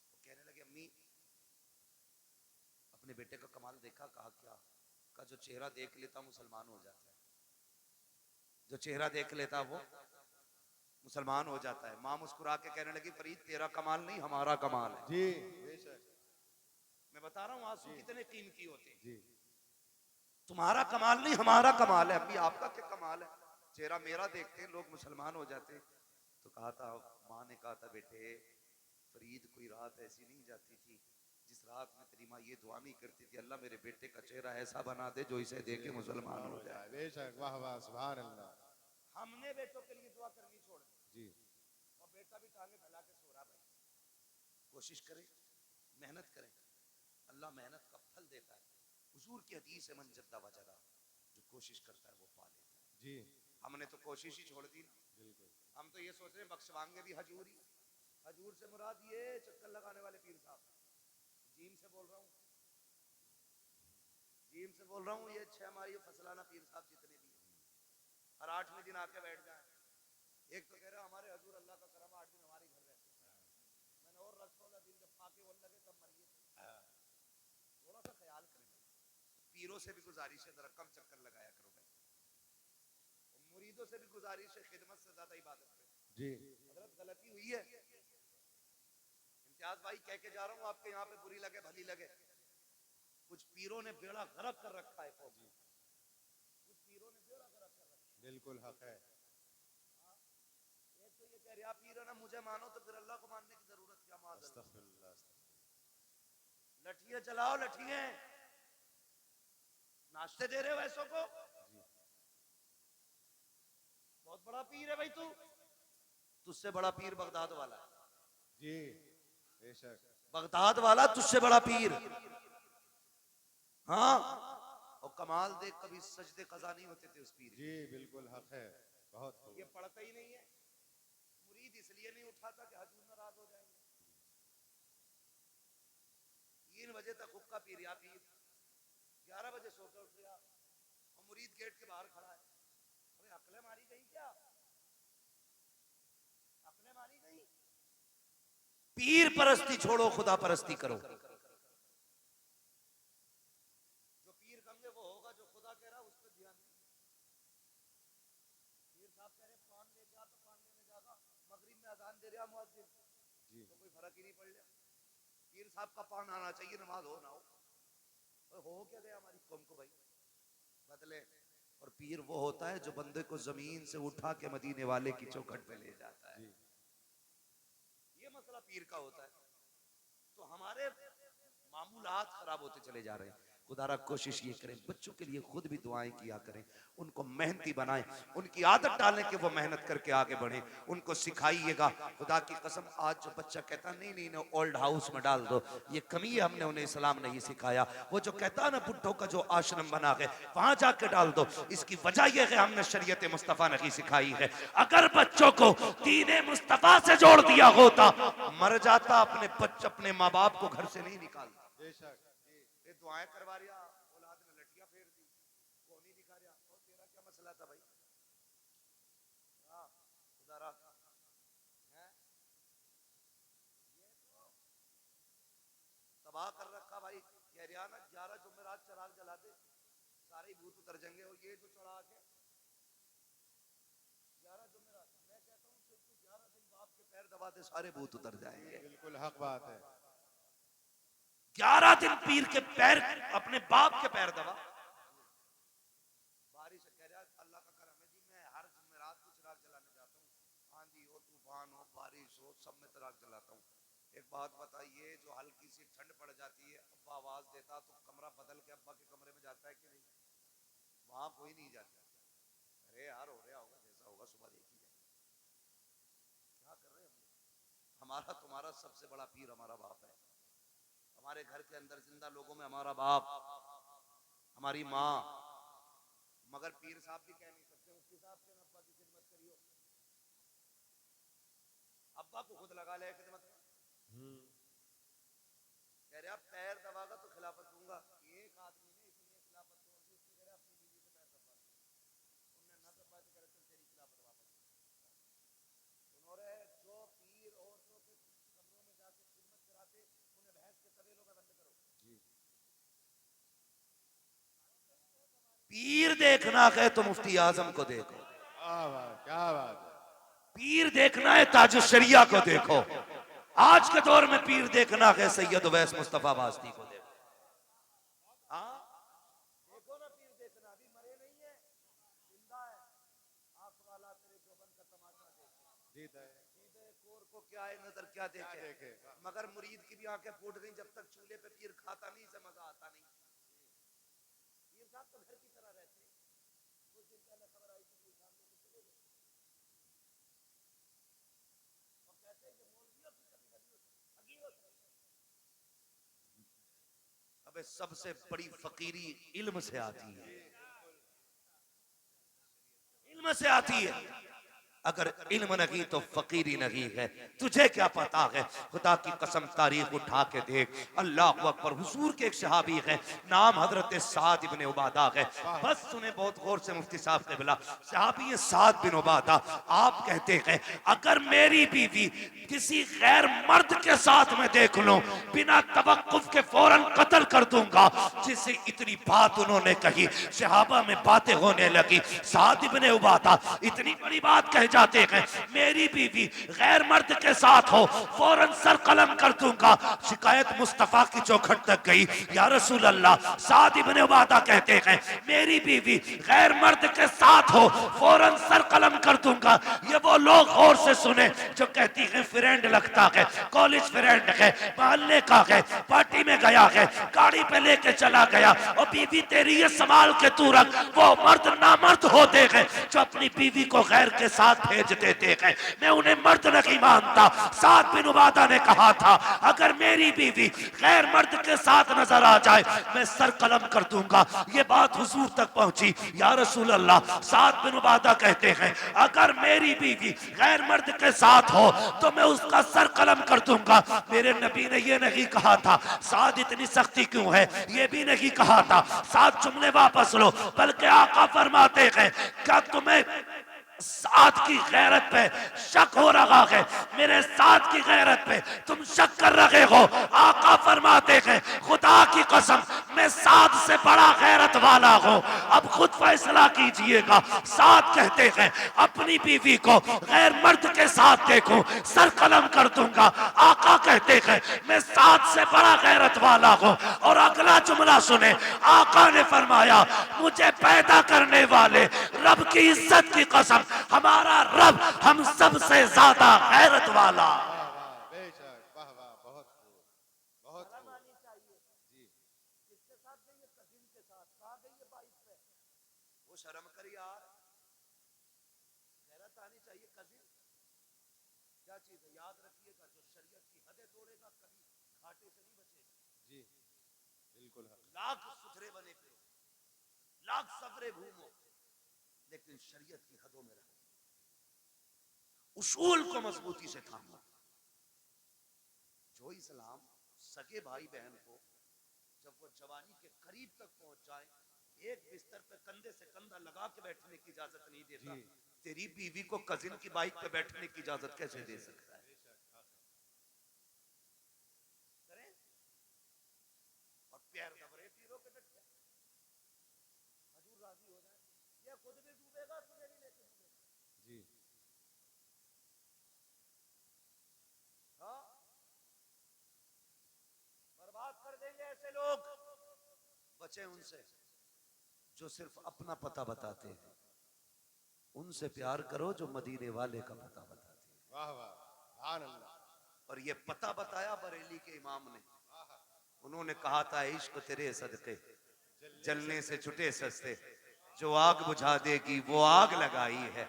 वो कहने लगे अम्मी अपने बेटे का कमाल देखा? कहा क्या? का जो चेहरा देख लेता मुसलमान हो जाता है, जो चेहरा देख लेता वो मुसलमान हो जाता है। माँ मुस्कुरा के कहने लगी फरीद तेरा कमाल नहीं हमारा कमाल है। जी बेशक, मैं बता रहा हूँ आंसू कितने कीमती होते हैं। जी तुम्हारा कमाल नहीं हमारा कमाल है। अम्मी आपका क्या कमाल है? चेहरा मेरा देखते हैं लोग मुसलमान हो जाते हैं। तो कहा था, माँ ने कहा था बेटे फरीद कोई रात ऐसी नहीं जाती थी जिस रात में तेरी माँ ये दुआ नहीं करती थी अल्लाह मेरे बेटे का चेहरा ऐसा बना दे जो इसे देखे मुसलमान हो जाए। बेशक, वाह वाह, सुभान अल्लाह। हमने बेटों के लिए दुआ करनी छोड़ दी, जी, और बेटा भी टांगे फैला के सो रहा। भाई कोशिश करें, मेहनत करें, अल्लाह मेहनत का फल देता है। हुजूर की हदीस है मन जद्दा वजदा, जो कोशिश करता है वो पा लेता है। जी हमने तो कोशिश ही छोड़ दी ना। बिल्कुल, हम तो ये सोच रहे हैं बख्शवाएंगे भी हजूर ही। हजूर से मुराद ये चक्कर लगाने वाले पीर साहब, जीम से बोल रहा हूँ, जीम से बोल रहा हूँ, ये 6 हमारी फसलाना पीर साहब जितने भी हैं, हर 8वें दिन आके बैठ जाए। एक तो कह रहा हमारे हजूर अल्लाह का करम 8 दिन हमारे घर रहते हैं। मैंने और 16 दिन जब फाके बोलने लगे तब मरिए। थोड़ा सा ख्याल करें भाई, पीरों से भी गुजारिश है जरा कम चक्कर लगाया करो भाई, और मुरीदों से भी गुजारिश है खिदमत से ज्यादा इबादत करें। जी हजरत गलती हुई है, इम्तियाज भाई कह के जा रहा हूँ, आपके यहाँ पे बुरी लगे भली लगे, कुछ पीरों ने बेड़ा गर्क कर रखा है कौम, कुछ पीरों ने बेड़ा गर्क कर रखा है। बिल्कुल हक है। एक तो ये कह रहा पीर ना मुझे मानो तो फिर अल्लाह को मानने की जरूरत क्या? माज़ अस्तगफिरुल्लाह, अस्तगफिरुल्लाह। लठियां चलाओ लठियां, नाश्ते दे रहे हो ऐसों को? बहुत बड़ा पीर है भाई तू। तुझसे बड़ा पीर बगदाद वाला है। जी बेशक। बगदाद वाला तुझसे बड़ा पीर। हाँ, और कमाल देख, कभी सजदे कज़ा नहीं होते थे उस पीर। जी बिल्कुल हक है, बहुत खूब। ये पढ़ता ही नहीं है। मुरीद इसलिए नहीं उठाता कि हजूर नाराज हो जाएंगे। 3 बजे तक हुक्का पी रहा पीर, 11 बजे सोकर उठ गया और मुरीद गेट के बाहर खड़ा है। अबे अकले मारी गई क्या? अकले मारी गई? पीर परस्ती छोड़ो, खुदा परस्ती करो। जो पीर समझे वो होगा, जो खुदा कह रहा उस पर ध्यान नहीं। पीर साहब कह रहे पान ले जा तो पान लेने जागा, मगरिब में अजान दे रहा मुअज्जिन जी तो कोई फर्क ही नहीं पड़ रहा। पीर साहब का पान आना चाहिए, नमाज हो ना हो। हो क्या गया हमारी कौम को भाई, बदले। और पीर वो होता है जो बंदे को जमीन से उठा के मदीने वाले की चौखट पे ले जाता है। ये मसला पीर का होता है। तो हमारे मामूलात खराब होते चले जा रहे हैं। खुदारा कोशिश ये करें, बच्चों के लिए खुद भी दुआएं किया करें, उनको मेहनती बनाएं, उनकी आदत डालें कि वो मेहनत करके आगे बढ़े, उनको सिखाइएगा। खुदा की कसम, आज जो बच्चा कहता नहीं नहीं ना ओल्ड हाउस में डाल दो, ये कमी है, हमने उन्हें इस्लाम नहीं सिखाया। वो जो कहता है ना बुढ़ों का जो आश्रम बना है वहां जाके डाल दो, इसकी वजह यह है हमने शरीयत मुस्तफा नहीं सिखाई है। अगर बच्चों को दीन मुस्तफा से जोड़ दिया होता, मर जाता अपने बच्चे अपने माँ बाप को घर से नहीं निकालता। बेशक। ये दुआएं करवा रिया, औलाद ने लठियां फेर दी, कौन ही दिखा रिया। और तेरा क्या मसला था भाई? हाँ, खुदारा है ये तो तबाह कर रखा भाई। कह रिया ना 11 जुमेरात चराग जला दे, सारे भूत उतर जाएंगे। और ये जो चढ़ा के 11 जुमेरात, मैं कहता हूँ सिर्फ 11 दिन बाप के पैर दबा दे, सारे भूत उतर जाएंगे। बिल्कुल हक बात है। 11 दिन पीर के पैर, अपने बाप के पैर दबा। बारिश कह रहा अल्लाह का करम है जी, मैं हर जुमेरात को चिराग जलाने जाता हूँ, आंधी हो तूफान हो बारिश हो सब में चिराग जलाता हूँ। एक बात बताइए, जो हल्की सी ठंड पड़ जाती है, अब्बा आवाज देता तो कमरा बदल के अब्बा के कमरे में जाता है कि नहीं? वहां कोई नहीं जाता। अरे यार हो रहा होगा जैसा होगा, सुबह देखी जाए। क्या कर रहे हैं हम? हमारा तुम्हारा सबसे बड़ा पीर हमारा बाप है। हमारे घर के अंदर जिंदा लोगों में हमारा बाप, हमारी माँ। मगर पीर साहब भी कह नहीं सकते उसके हिसाब से अब्बा की खिदमत करियो। अब्बा को खुद लगा ले खिदमत में। कह रहे पैर दबागा तो खिलाफत दूंगा। एक आदमी ने इसलिए खिलाफत छोड़ दी, उसकी कह रहे अपनी बीवी से पैर दबा, उन्होंने ना दबा तो कह रहे चल तेरी खिलाफत वापस। उन्होंने जो पीर औरतों के कमरों में जाके खिदमत कराते, उन्हें भैंस के तबेलों में बंद करो। पीर देखना है तो मुफ्ती आजम को देखो। क्या बात है। पीर देखना है ताजुश शरिया को देखो। आज के दौर में पीर देखना है सैयद उवैस मुस्तफा वास्ती को देखो। हाँ देखो ना, पीर देखना, अभी मरे नहीं है, जिंदा है। आंख वाला तेरे जोबन का तमाशा देखे, सीधे कोर को क्या है नजर क्या देखे। मगर मुरीद की भी आंखें फूट गई, जब तक चूल्हे पे पीर खाता नहीं से मजा आता नहीं। पीर साहब तो घर की तरह रहते। कुछ दिन पहले खबर आई थी पीर साहब लेके चले गए, और कहते हैं कि मौलवियों की कभी बनी फकीरों से। अबे सबसे बड़ी फकीरी इल्म से आती है, इल्म से आती है। अगर इल्म नहीं तो फकीरी नहीं है। तुझे क्या पता है? खुदा की कसम तारीख उठा के देख। अल्लाह अकबर। हुजूर के एक सहाबी है, नाम हजरत साद इब्ने उबादा है। बस सुने बहुत गौर से मुफ्ती साहब के बिला। सहाबी साद बिन उबादा, आप कहते हैं अगर मेरी बीवी किसी गैर मर्द के साथ में देख लो, बिना तवक्कुफ के फौरन कत्ल कर दूंगा। जिससे इतनी बात उन्होंने कही, सहाबा में बातें होने लगी। साद इब्ने उबादा इतनी बड़ी बात कह जाते हैं, मेरी बीवी गैर मर्द के साथ हो फौरन सर कलम कर दूंगा। शिकायत मुस्तफा की चौखट तक गई, या रसूल अल्लाह, साद इब्ने उबादा कहते हैं मेरी बीवी गैर मर्द के साथ हो फौरन सर कलम कर दूंगा। ये वो लोग गौर से सुने जो कहती है फ्रेंड लगता है, कॉलेज फ्रेंड है, मोहल्ले का है, पार्टी में गया है, गाड़ी पे लेके चला गया, और बीवी तेरी ये संभाल के तू रख। वो मर्द नामर्द होते हैं जो अपनी बीवी को गैर के साथ भेज देते हैं, मैं उन्हें मर्द नहीं मानता। साद बिन उबादा ने कहा था अगर मेरी बीवी गैर मर्द के साथ नजर आ जाए मैं सर कलम कर दूंगा। ये बात हुजूर तक पहुंची, या रसूल अल्लाह, साद बिन उबादा कहते हैं अगर मेरी बीवी गैर मर्द के साथ हो तो मैं उसका सर कलम कर दूंगा। मेरे नबी ने ये नहीं कहा था साद इतनी सख्ती क्यों है, ये भी नहीं कहा था साद जुमले वापस लो, बल्कि आका फरमाते हैं क्या तुम्हें साद की गैरत पे शक हो रहा है, मेरे साद की गैरत पे तुम शक कर रहे हो। आका फरमाते हैं खुदा की कसम मैं साद से बड़ा गैरत वाला हूं, अब खुद फैसला कीजिएगा। साद कहते हैं अपनी बीवी को गैर मर्द के साथ देखूं सर कलम कर दूंगा। आका कहते हैं मैं साद से बड़ा गैरत वाला हूं। और अगला जुमला सुने, आका ने फरमाया मुझे पैदा करने वाले रब की इज्जत की कसम हमारा रब हम सब से ज्यादा गैरत वाला। वाह वाह बेशक, वाह वाह, बहुत खूब, बहुत खूब। जी वो शर्म कर यार, गैरत आनी चाहिए। कजिन क्या चीज है, याद रखिएगा जो शरीयत की हदें तोड़ेगा कभी घाटे से नहीं बचेगा। जी बिल्कुल हक। लाख सुथरे बने फिरो, लाख सफरे घूमो, लेकिन शरीयत की हदों में रहो, उसूल को मजबूती से थामो। जो इस्लाम सगे भाई बहन को जब वो जवानी के करीब तक पहुंच जाए एक बिस्तर पे कंधे से कंधा लगा के बैठने की इजाजत नहीं देता, तेरी बीवी को कजिन की बाइक पे बैठने की इजाजत कैसे दे सकता है? करें और पैर दबरे पीरों के डट हजूर राजी हो जाए, ये खुद भी डूबेगा तुझे भी लेके डूबेगा। जी हाँ, बर्बाद कर देंगे ऐसे लोग, बचे उनसे जो सिर्फ अपना पता बताते हैं। उनसे प्यार करो जो मदीने वाले का पता बताते हैं। वाह वाह, सुभान अल्लाह। और ये पता बताया बरेली के इमाम ने, उन्होंने कहा था इश्क तेरे सदके जलने से छुटे सस्ते, जो आग बुझा देगी वो आग लगाई है।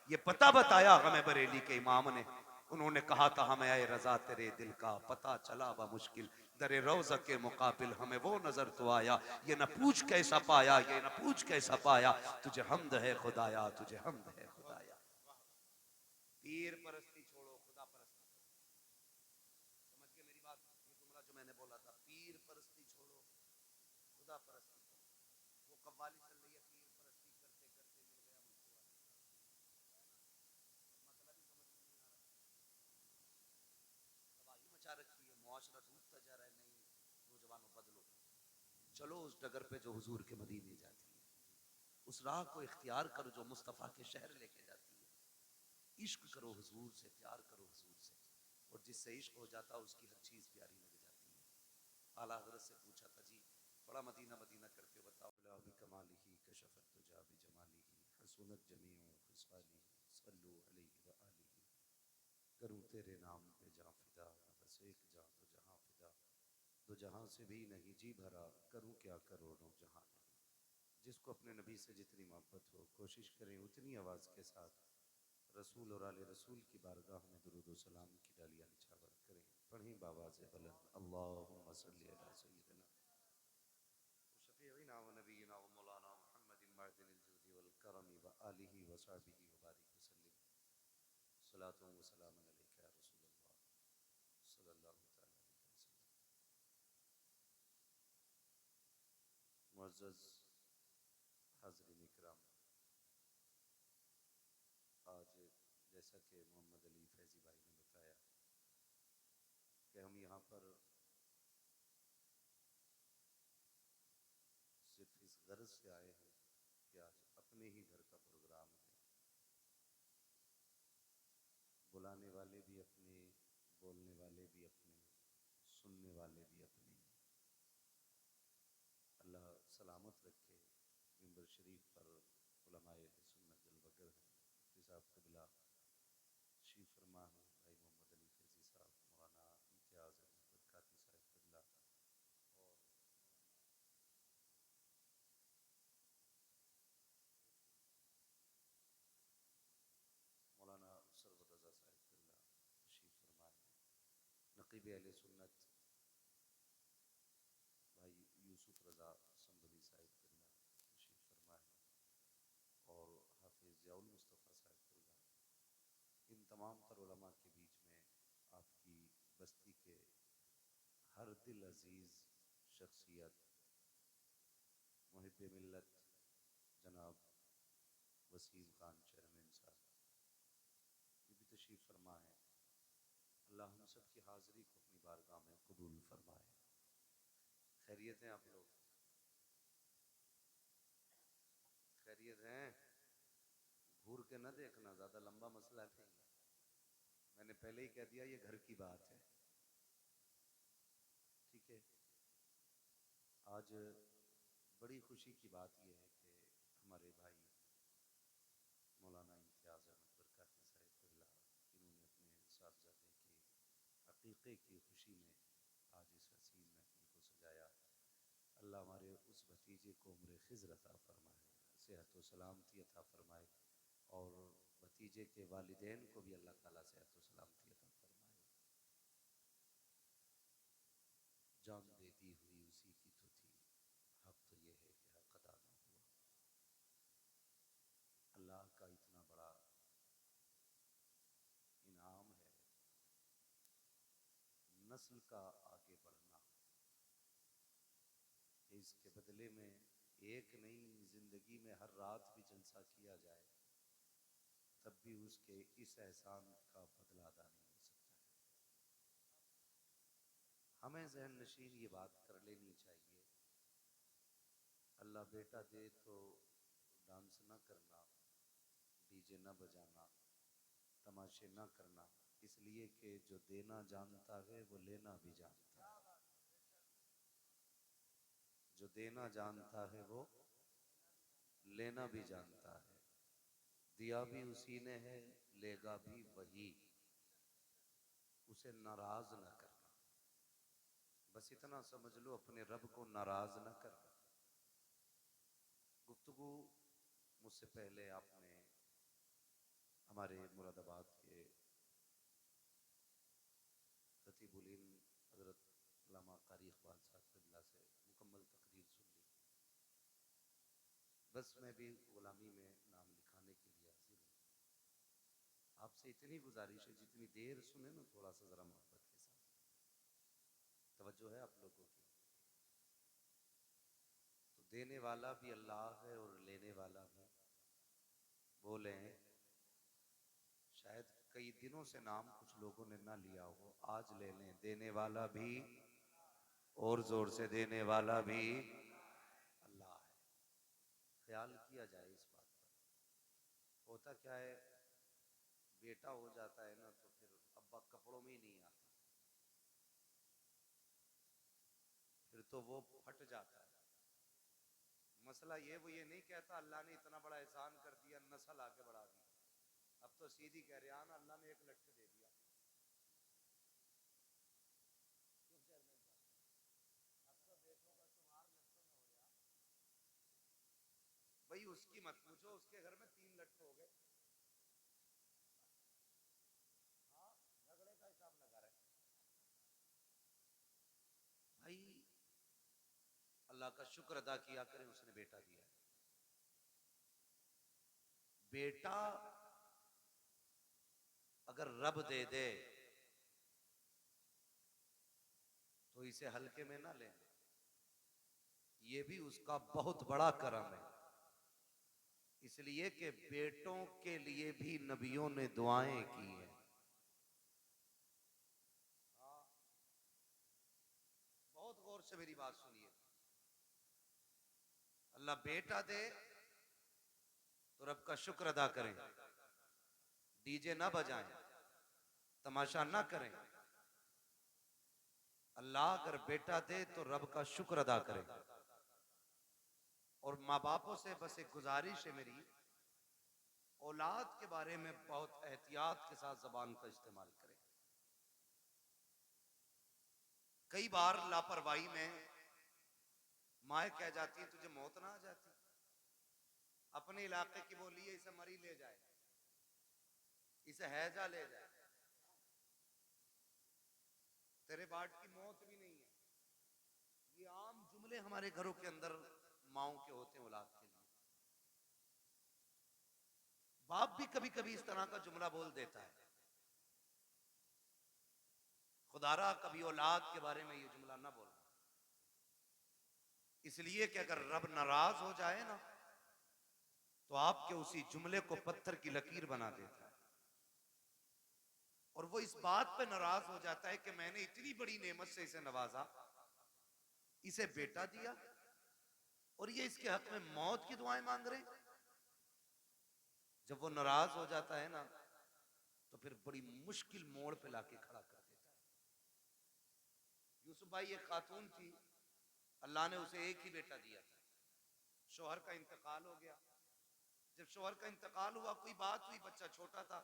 ये पता बताया हमें बरेली के इमाम ने। उन्होंने कहा था हमें आए रजा तेरे दिल का पता चला बा मुश्किल, दरे रोजा के मुकाबिल हमें वो नजर तो आया। ये न पूछ कैसा पाया, ये न पूछ कैसा पाया, तुझे हमद है खुदाया, तुझे हमद है खुदाया। पीर परस्ती छोड़ो खुदा परस्ती करो। समझ गए मेरी बात? ये जुमला जो मैंने बोला था, पीर परस्ती छोड़ो खुदा परस्ती करो। वो कव्वाली चल रही है पीर परस्ती करते करते मिल गया मुझको, मतलब ही समझ में नहीं आ रहा, तबाही मचा रखी है, मुआशरा डूबता जा रहा है। नहीं नौजवानों बदलो, चलो उस डगर पे जो हुजूर के मदीने जाती है, उस राह को इख्तियार करो जो मुस्तफ़ा के शहर लेके जाती है। इश्क करो हुजूर से, प्यार करो हुजूर से, और जिससे इश्क हो जाता उसकी हर चीज प्यारी लग जाती है। आला हज़रत से पूछा था जी बड़ा मदीना मदीना करके बताओ, कमालिही कशफत तुजा बिजमालिही हसनत जमीउ खिसालिही सल्लु अलैहि व आलिही। करूं तेरे नाम पे जां फिदा, बस एक जां तो जहां फिदा, दो जहां से भी नहीं जी भरा, करूं क्या करोड़ों जहां नहीं। जिसको अपने नबी से जितनी मोहब्बत हो कोशिश करें उतनी आवाज़ के साथ रसूल और आले रसूल की बारगाह में दुरूद व सलाम की डालियां निछावर करें। पढ़ें बावाज़ बुलंद अल्लाहुम्मा सल्ली अला सय्यिदिना शफीइना व नबीना व मौलाना मुहम्मदिन मअदिनिल जुदी वल करमी व आलिहि व सहबिही व बारिक वसल्लिम। सलातु व सलामुन अलैका या रसूल अल्लाह सल्लल्लाहु तआला अलैहि वसल्लम। मुअज़्ज़ज़ हाज़रीन इकराम, आज जैसा कि मोहम्मद अली फैज़ी भाई ने बताया कि हम यहाँ पर सिर्फ इस गर्ज से आए हैं कि आज अपने ही घर का प्रोग्राम है, बुलाने वाले भी अपने, बोलने वाले भी अपने, सुनने वाले भी अपने। अल्लाह सलामत रखे। मिंबर शरीफ पर उलमाए सुन्नत जलवगर हैं, मुफ्ती साहब क़िबला तशरीफ़ फरमा है, भाई मोहम्मद अली फैज़ी साहब, मौलाना इम्तियाज़ अहमद बरकाती साहब क़िबला, और मौलाना सरवर रज़ा साहब क़िबला तशरीफ़ फरमा है। नक़ीब अहले सुन्नत भाई यूसुफ रज़ा संबली साहिब क़िबला तशरीफ़ फरमा है, और हाफिज़ ज़ियाउल मुस्तफ़ा साहिब क़िबला। इन तमाम तर उलमा के बीच में आपकी बस्ती के हर दिल अजीज़ शख्सियत मुहिब मिल्लत जनाब वसीम खान चेयरमैन साहब ये भी तशरीफ़ फरमा है। अल्लाह हम सब की हाज़िरी को अपनी बारगाह में कबूल फरमाए। खैरियत हैं आप लोग? खैरियत हैं? घूर के न देखना, ज़्यादा लंबा मसला नहीं है। मैंने पहले ही कह दिया ये घर की बात है, ठीक है। आज बड़ी खुशी की बात यह है कि हमारे भाई मौलाना इम्तियाज़ अहमद बरकाती साहिब क़िबला, इन्होंने अपने साहबजादे के अक़ीक़े की खुशी में आज इस हसीन महफ़िल को सजाया। अल्लाह हमारे उस भतीजे को उम्र ख़िज़्र अता फ़रमाए, सेहत व सलामती अता फ़रमाए, और भतीजे के वालिदैन को भी अल्लाह ताला सेहत व सलामती अता फ़रमाए। जान दे दी हुई उसी की तो थी, हक़ तो ये है कि हक़ अदा न हुआ। अल्लाह का इतना बड़ा इनाम है नस्ल का आगे बढ़ना, इसके बदले में एक नई ज़िंदगी में हर रात भी जलसा किया जाए तब भी उसके इस एहसान का बदला अदा नहीं हो सकता है। हमें ज़हन नशीन ये बात कर लेनी चाहिए, अल्लाह बेटा दे तो डांस ना करना, डीजे ना बजाना, तमाशे ना करना, इसलिए कि जो देना जानता है वो लेना भी जानता है। जो देना जानता है वो लेना भी जानता है। दिया भी उसी ने है, लेगा भी वही, उसे नाराज न करना। बस इतना समझ लो, अपने रब को नाराज न करना। गुफ्तगू मुझसे पहले आपने हमारे मुरादाबाद के खतीबुल इल्म हज़रत अल्लामा कारी इक़बाल साहब क़िबला से मुकम्मल तकरीर सुन ली। बस मैं भी ग़ुलामी में नाम लिखाने के लिए हाजिर हूँ। आपसे इतनी गुजारिश है, जितनी देर सुने ना थोड़ा सा ज़रा मोहब्बत के साथ, तवज्जो है आप लोगों की। तो देने वाला भी अल्लाह है और लेने वाला भी। बोले शायद कई दिनों से नाम कुछ लोगों ने ना लिया हो, आज ले लें। देने वाला भी, और जोर से, देने वाला भी अल्लाह है। ख्याल किया जाए इस बात पर। होता क्या है, बेटा हो जाता है ना तो फिर अब्बा कपड़ों में ही नहीं आता, फिर तो वो फट जाता है। मसला ये, वो ये नहीं कहता अल्लाह ने इतना बड़ा एहसान कर दिया, नस्ल आगे बढ़ा दी। अब तो सीधी कह रहे ना, अल्लाह ने एक लट्ठ दे दिया। क्यों चेयरमैन साहब, अब तो बेटों का शुमार लट्ठों में हो गया। भाई उसकी मत पूछो, उसके घर में 3 लट्ठ हो गए। हाँ, झगड़े का हिसाब लगा रहे भाई। अल्लाह का शुक्र अदा किया करें, उसने बेटा दिया है। बेटा अगर रब दे दे तो इसे हल्के में ना लें, ये भी उसका बहुत बड़ा करम है। इसलिए कि बेटों के लिए भी नबियों ने दुआएं की हैं। बहुत गौर से मेरी बात सुनिए। अल्लाह बेटा दे तो रब का शुक्र अदा करें, डीजे ना बजाएं, तमाशा ना करें। अल्लाह अगर बेटा दे तो रब का शुक्र अदा करें। और माँ बापों से बस एक गुजारिश है मेरी, औलाद के बारे में बहुत एहतियात के साथ जबान का इस्तेमाल करें। कई बार लापरवाही में माए कह जाती है तुझे मौत ना आ जाती, अपने इलाके की बोली है इसे मरी ले जाए, इसे हैजा ले जाए, तेरे बाट की मौत भी नहीं है। ये आम जुमले हमारे घरों के अंदर माओ के होते हैं औलाद के लिए। बाप भी कभी कभी इस तरह का जुमला बोल देता है। खुदारा कभी औलाद के बारे में ये जुमला ना बोलना, इसलिए कि अगर रब नाराज हो जाए ना तो आपके उसी जुमले को पत्थर की लकीर बना देता है। और वो इस बात पे नाराज हो जाता है कि मैंने इतनी बड़ी नेमत से इसे नवाजा, इसे बेटा दिया, और ये इसके हक में मौत की दुआएं मांग रहे हैं। जब वो नाराज हो जाता है ना तो फिर बड़ी मुश्किल मोड़ पे लाके खड़ा कर देता है। यूसुफ भाई एक खातून थी, अल्लाह ने उसे एक ही बेटा दिया था, शौहर का इंतकाल हो गया। जब शौहर का इंतकाल हुआ, कोई बात हुई, बच्चा छोटा था,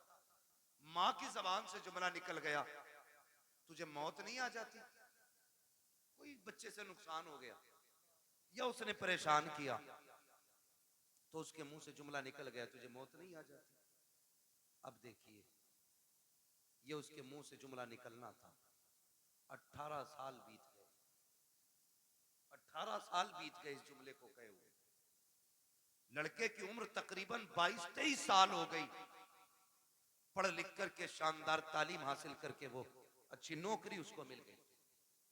मां की जबान से जुमला निकल गया तुझे मौत नहीं आ जाती। कोई बच्चे से नुकसान हो गया या उसने परेशान किया तो उसके मुंह से जुमला निकल गया तुझे मौत नहीं आ जाती। अब देखिए, ये उसके मुंह से जुमला निकलना था। 18 साल बीत गए, 18 साल बीत गए इस जुमले को कहे हुए। लड़के की उम्र तकरीबन 22-23 साल हो गई। पढ़ लिख करके शानदार तालीम हासिल करके वो अच्छी नौकरी उसको मिल गई।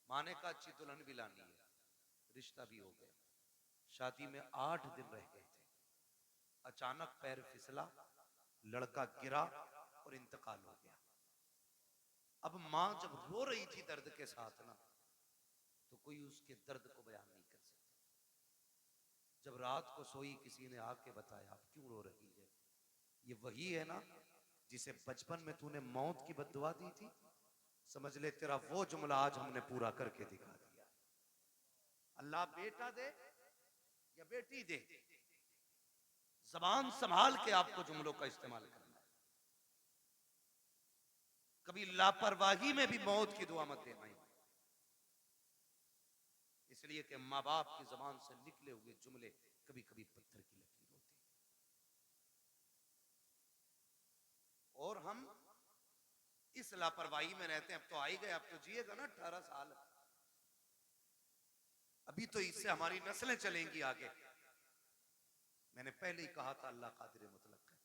माने का अच्छी दुल्हन भी लानी है, रिश्ता भी हो गया। शादी में 8 दिन रह गए थे, अचानक पैर फिसला, लड़का गिरा और इंतकाल हो गया। अब मां जब रो रही थी दर्द के साथ ना, तो कोई उसके दर्द को बयान नहीं कर सकता। जब रात को सोई, किसी ने आके बताया आप क्यों रो रही है, ये वही है ना जिसे बचपन में तूने मौत की बद्दुआ दी थी, समझ ले तेरा वो जुमला आज हमने पूरा करके दिखा दिया। अल्लाह बेटा दे या बेटी दे, जबान संभाल के आपको जुमलों का इस्तेमाल करना है। कभी लापरवाही में भी मौत की दुआ मत देना, इसलिए कि माँ बाप की जबान से निकले हुए जुमले कभी कभी पत्थर की लकीर होती है। और हम इस लापरवाही में रहते हैं। अब तो आ ही गए, अब तो जिएगा ना 18 साल, अभी तो इससे हमारी नस्लें चलेंगी आगे। मैंने पहले ही कहा था अल्लाह कादिर मुतलक है,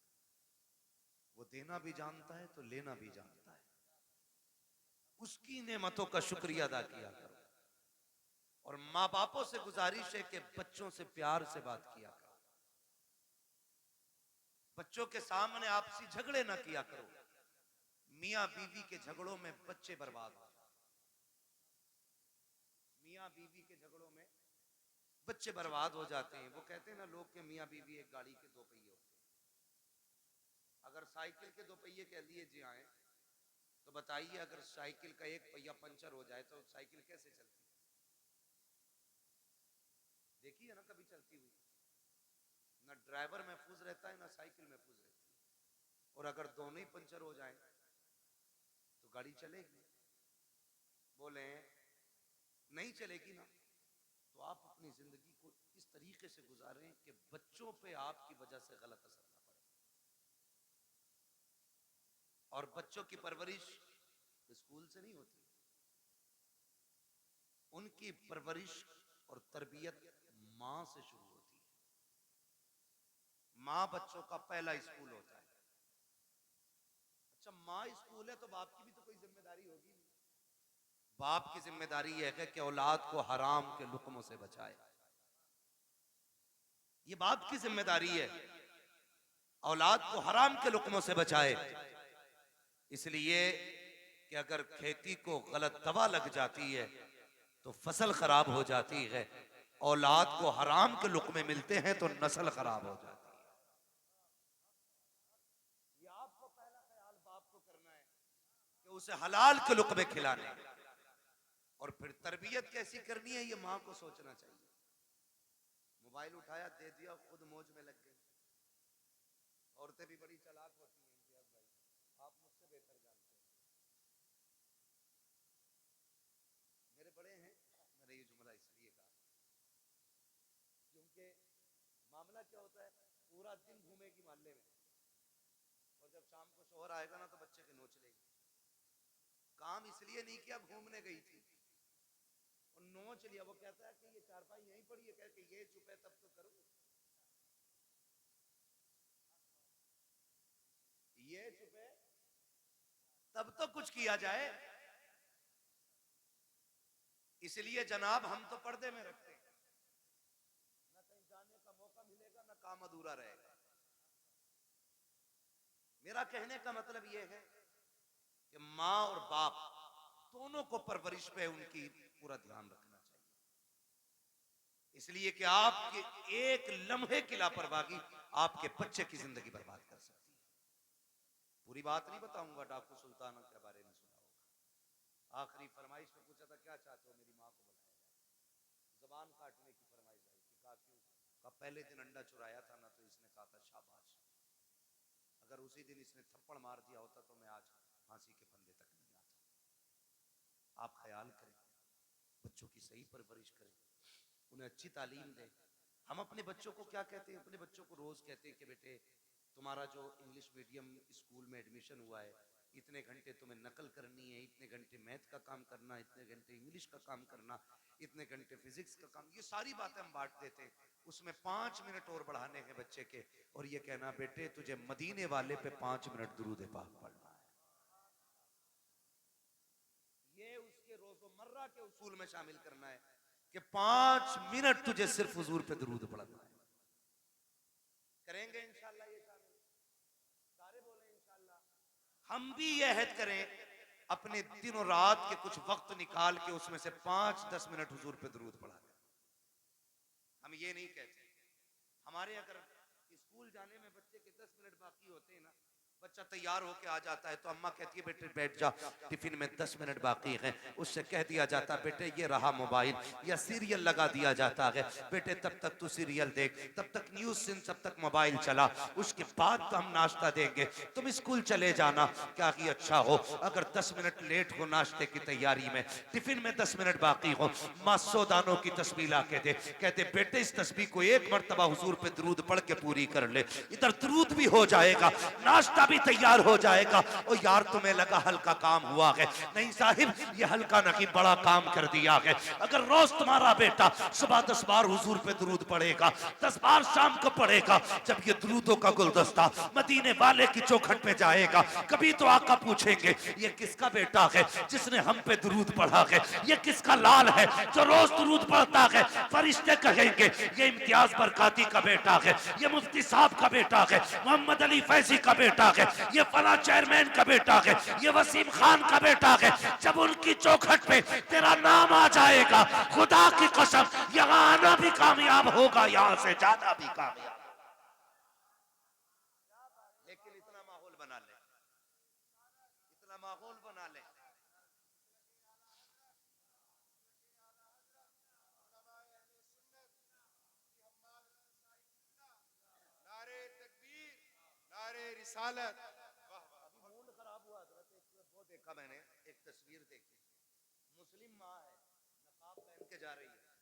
वो देना भी जानता है तो लेना भी जानता है। उसकी नेमतों का शुक्रिया अदा किया करो। और माँ बापों से गुजारिश है कि बच्चों से प्यार से बात किया करो। बच्चों के सामने आपसी झगड़े ना किया करो। मियां बीवी के झगड़ों में बच्चे बर्बाद हो जाते, मियां बीवी के झगड़ों में बच्चे बर्बाद हो जाते हैं। वो कहते हैं ना लोग के मियां बीवी एक गाड़ी के 2 पहिए होते हैं। अगर साइकिल के 2 पहिए कह दिए जी आए तो बताइए, अगर साइकिल का एक पहिया पंचर हो जाए तो साइकिल कैसे चलती? देखी है ना कभी चलती हुई? ना ड्राइवर महफूज रहता है ना साइकिल महफूज रहती है। और अगर दोनों ही पंचर हो जाए तो गाड़ी चलेगी? बोले नहीं चलेगी ना। तो आप अपनी जिंदगी को इस तरीके से गुजारें कि बच्चों पे आपकी वजह से गलत असर ना पड़े। और बच्चों की परवरिश स्कूल से नहीं होती, उनकी परवरिश और तरबियत मां से शुरू होती है। मां बच्चों का पहला स्कूल होता है। अच्छा, मां स्कूल है तो बाप की भी तो कोई जिम्मेदारी होगी नहीं। बाप की जिम्मेदारी यह है कि औलाद को हराम के लुक्मों से बचाए। ये बाप की जिम्मेदारी है, औलाद को हराम के लुक्मों से बचाए। इसलिए कि अगर खेती को गलत दवा लग जाती है तो फसल खराब हो जाती है, औलाद को हराम के लुक्मे मिलते हैं तो नस्ल खराब हो जाती है। ये आपको पहला ख्याल बाप को करना है कि उसे हलाल के लुक़मे खिलाने हैं। और फिर तरबियत कैसी करनी है ये माँ को सोचना चाहिए। मोबाइल उठाया दे दिया, खुद मौज में लग गई। औरतें भी बड़ी चालाक होती हैं इम्तियाज भाई, आप मुझसे बेहतर जानते हैं, मेरे बड़े हैं। मैंने ये जुमला इसलिए कहा क्योंकि मामला क्या होता है, पूरा दिन घूमेगी मोहल्ले में और जब शाम को शोहर आएगा ना तो बच्चे के नोच लेगी। काम इसलिए नहीं किया, घूमने गई थी और नोच लिया। वो कहता है कि ये चारपाई यहीं पड़ी है, कह के ये चुप है तब तो करो, ये चुप है तब तो कुछ किया जाए। इसलिए जनाब हम तो पर्दे में रखते हैं, ना कहीं जाने का मौका मिलेगा ना काम अधूरा रहेगा। मेरा कहने का मतलब यह है कि माँ और बाप दोनों को परवरिश पे उनकी पूरा ध्यान रखना चाहिए, इसलिए कि आपके एक लम्हे की लापरवाही आपके बच्चे की जिंदगी बर्बाद कर सकती है। पूरी बात नहीं बताऊंगा, डाकू सुल्ताना के बारे में सुना होगा। आखिरी फरमाइश में पूछा था क्या चाहते हो, मेरी माँ को बुलाया जाए। जबान काटने की फरमाइश आई कि कहा क्यों, कहा पहले दिन अंडा चुराया था ना तो इसने कहा था शाबाश, अगर उसी दिन इसने थप्पड़ मार दिया होता तो मैं आज फांसी के फंदे तक नहीं आता। आप ख्याल करें, बच्चों की सही परवरिश करें, उन्हें अच्छी तालीम दें। हम अपने बच्चों को क्या कहते हैं, अपने बच्चों को रोज कहते हैं कि बेटे तुम्हारा जो इंग्लिश मीडियम स्कूल में एडमिशन हुआ है, इतने घंटे तुम्हें नकल करनी है, इतने घंटे मैथ का काम करना, इतने घंटे इंग्लिश का काम करना, इतने घंटे फिजिक्स का काम, ये सारी बातें हम बांट देते हैं। उसमें 5 मिनट और बढ़ाने हैं बच्चे के, और ये कहना बेटे तुझे मदीने वाले पे 5 मिनट दुरूद पाक पढ़ना है। ये उसके रोजमर्रा के उसूल में शामिल करना है कि 5 मिनट तुझे सिर्फ हुजूर पे दुरूद पढ़ना है। करेंगे इंशाल्लाह, ये शामिल सारे बोले इंशाल्लाह। हम भी ये अहद करें अपने दिन और रात के कुछ वक्त निकाल के उसमें से 5-10 मिनट हुजूर पे दुरूद पढ़ा दें। हम ये नहीं कहते, हमारे अगर स्कूल जाने में बच्चे के 10 मिनट बाकी होते हैं ना, बच्चा तैयार होके आ जाता है तो अम्मा कहती है बेटे बैठ जा, टिफिन में 10 मिनट बाकी हैं, उससे कह दिया जाता बेटे ये रहा मोबाइल, या सीरियल लगा दिया जाता है, बेटे तब तक तू सीरियल देख, तब तक न्यूज सुन, तब तक मोबाइल चला, उसके बाद तो हम नाश्ता देंगे, तुम स्कूल चले जाना। क्या कि अच्छा हो अगर 10 मिनट लेट हो नाश्ते की तैयारी में, टिफिन में 10 मिनट बाकी हो, माँ 100 दानों की तस्बीह ला के दे, कहते बेटे इस तस्बीह को एक मर्तबा हुजूर पे दरूद पढ़ के पूरी कर ले, इधर दरूद भी हो जाएगा, नाश्ता भी तैयार हो जाएगा। और यार तुम्हें लगा हल्का काम हुआ है, नहीं साहिब ये हल्का नहीं बड़ा काम कर दिया है। अगर रोज तुम्हारा बेटा सुबह 10 बार हुजूर पे दरूद पढ़ेगा, 10 बार शाम को पढ़ेगा, जब ये दरूदों का गुलदस्ता मदीने वाले की चौखट पे जाएगा, कभी तो आका पूछेंगे ये किसका बेटा है जिसने हम पे दरूद पढ़ा है, ये किसका लाल है जो रोज दरूद पढ़ता है। फरिश्ते कहेंगे ये इम्तियाज बरकाती का बेटा है, ये मुफ्ती साहब का बेटा है, मोहम्मद अली फैजी का बेटा है, ये फला चेयरमैन का बेटा है, ये वसीम खान का बेटा है। जब उनकी चौखट पे तेरा नाम आ जाएगा, खुदा की कसम यहां आना भी कामयाब होगा, यहां से ज्यादा भी कामयाब। लेकिन इतना माहौल बना ले, इतना माहौल बना ले। नारे तकबीर, नारे रिसालत। अभी मूड खराब हुआ हजरत, एक वो देखा मैंने, एक तस्वीर देखी, मुस्लिम माँ है, नकाब पहन के जा रही है,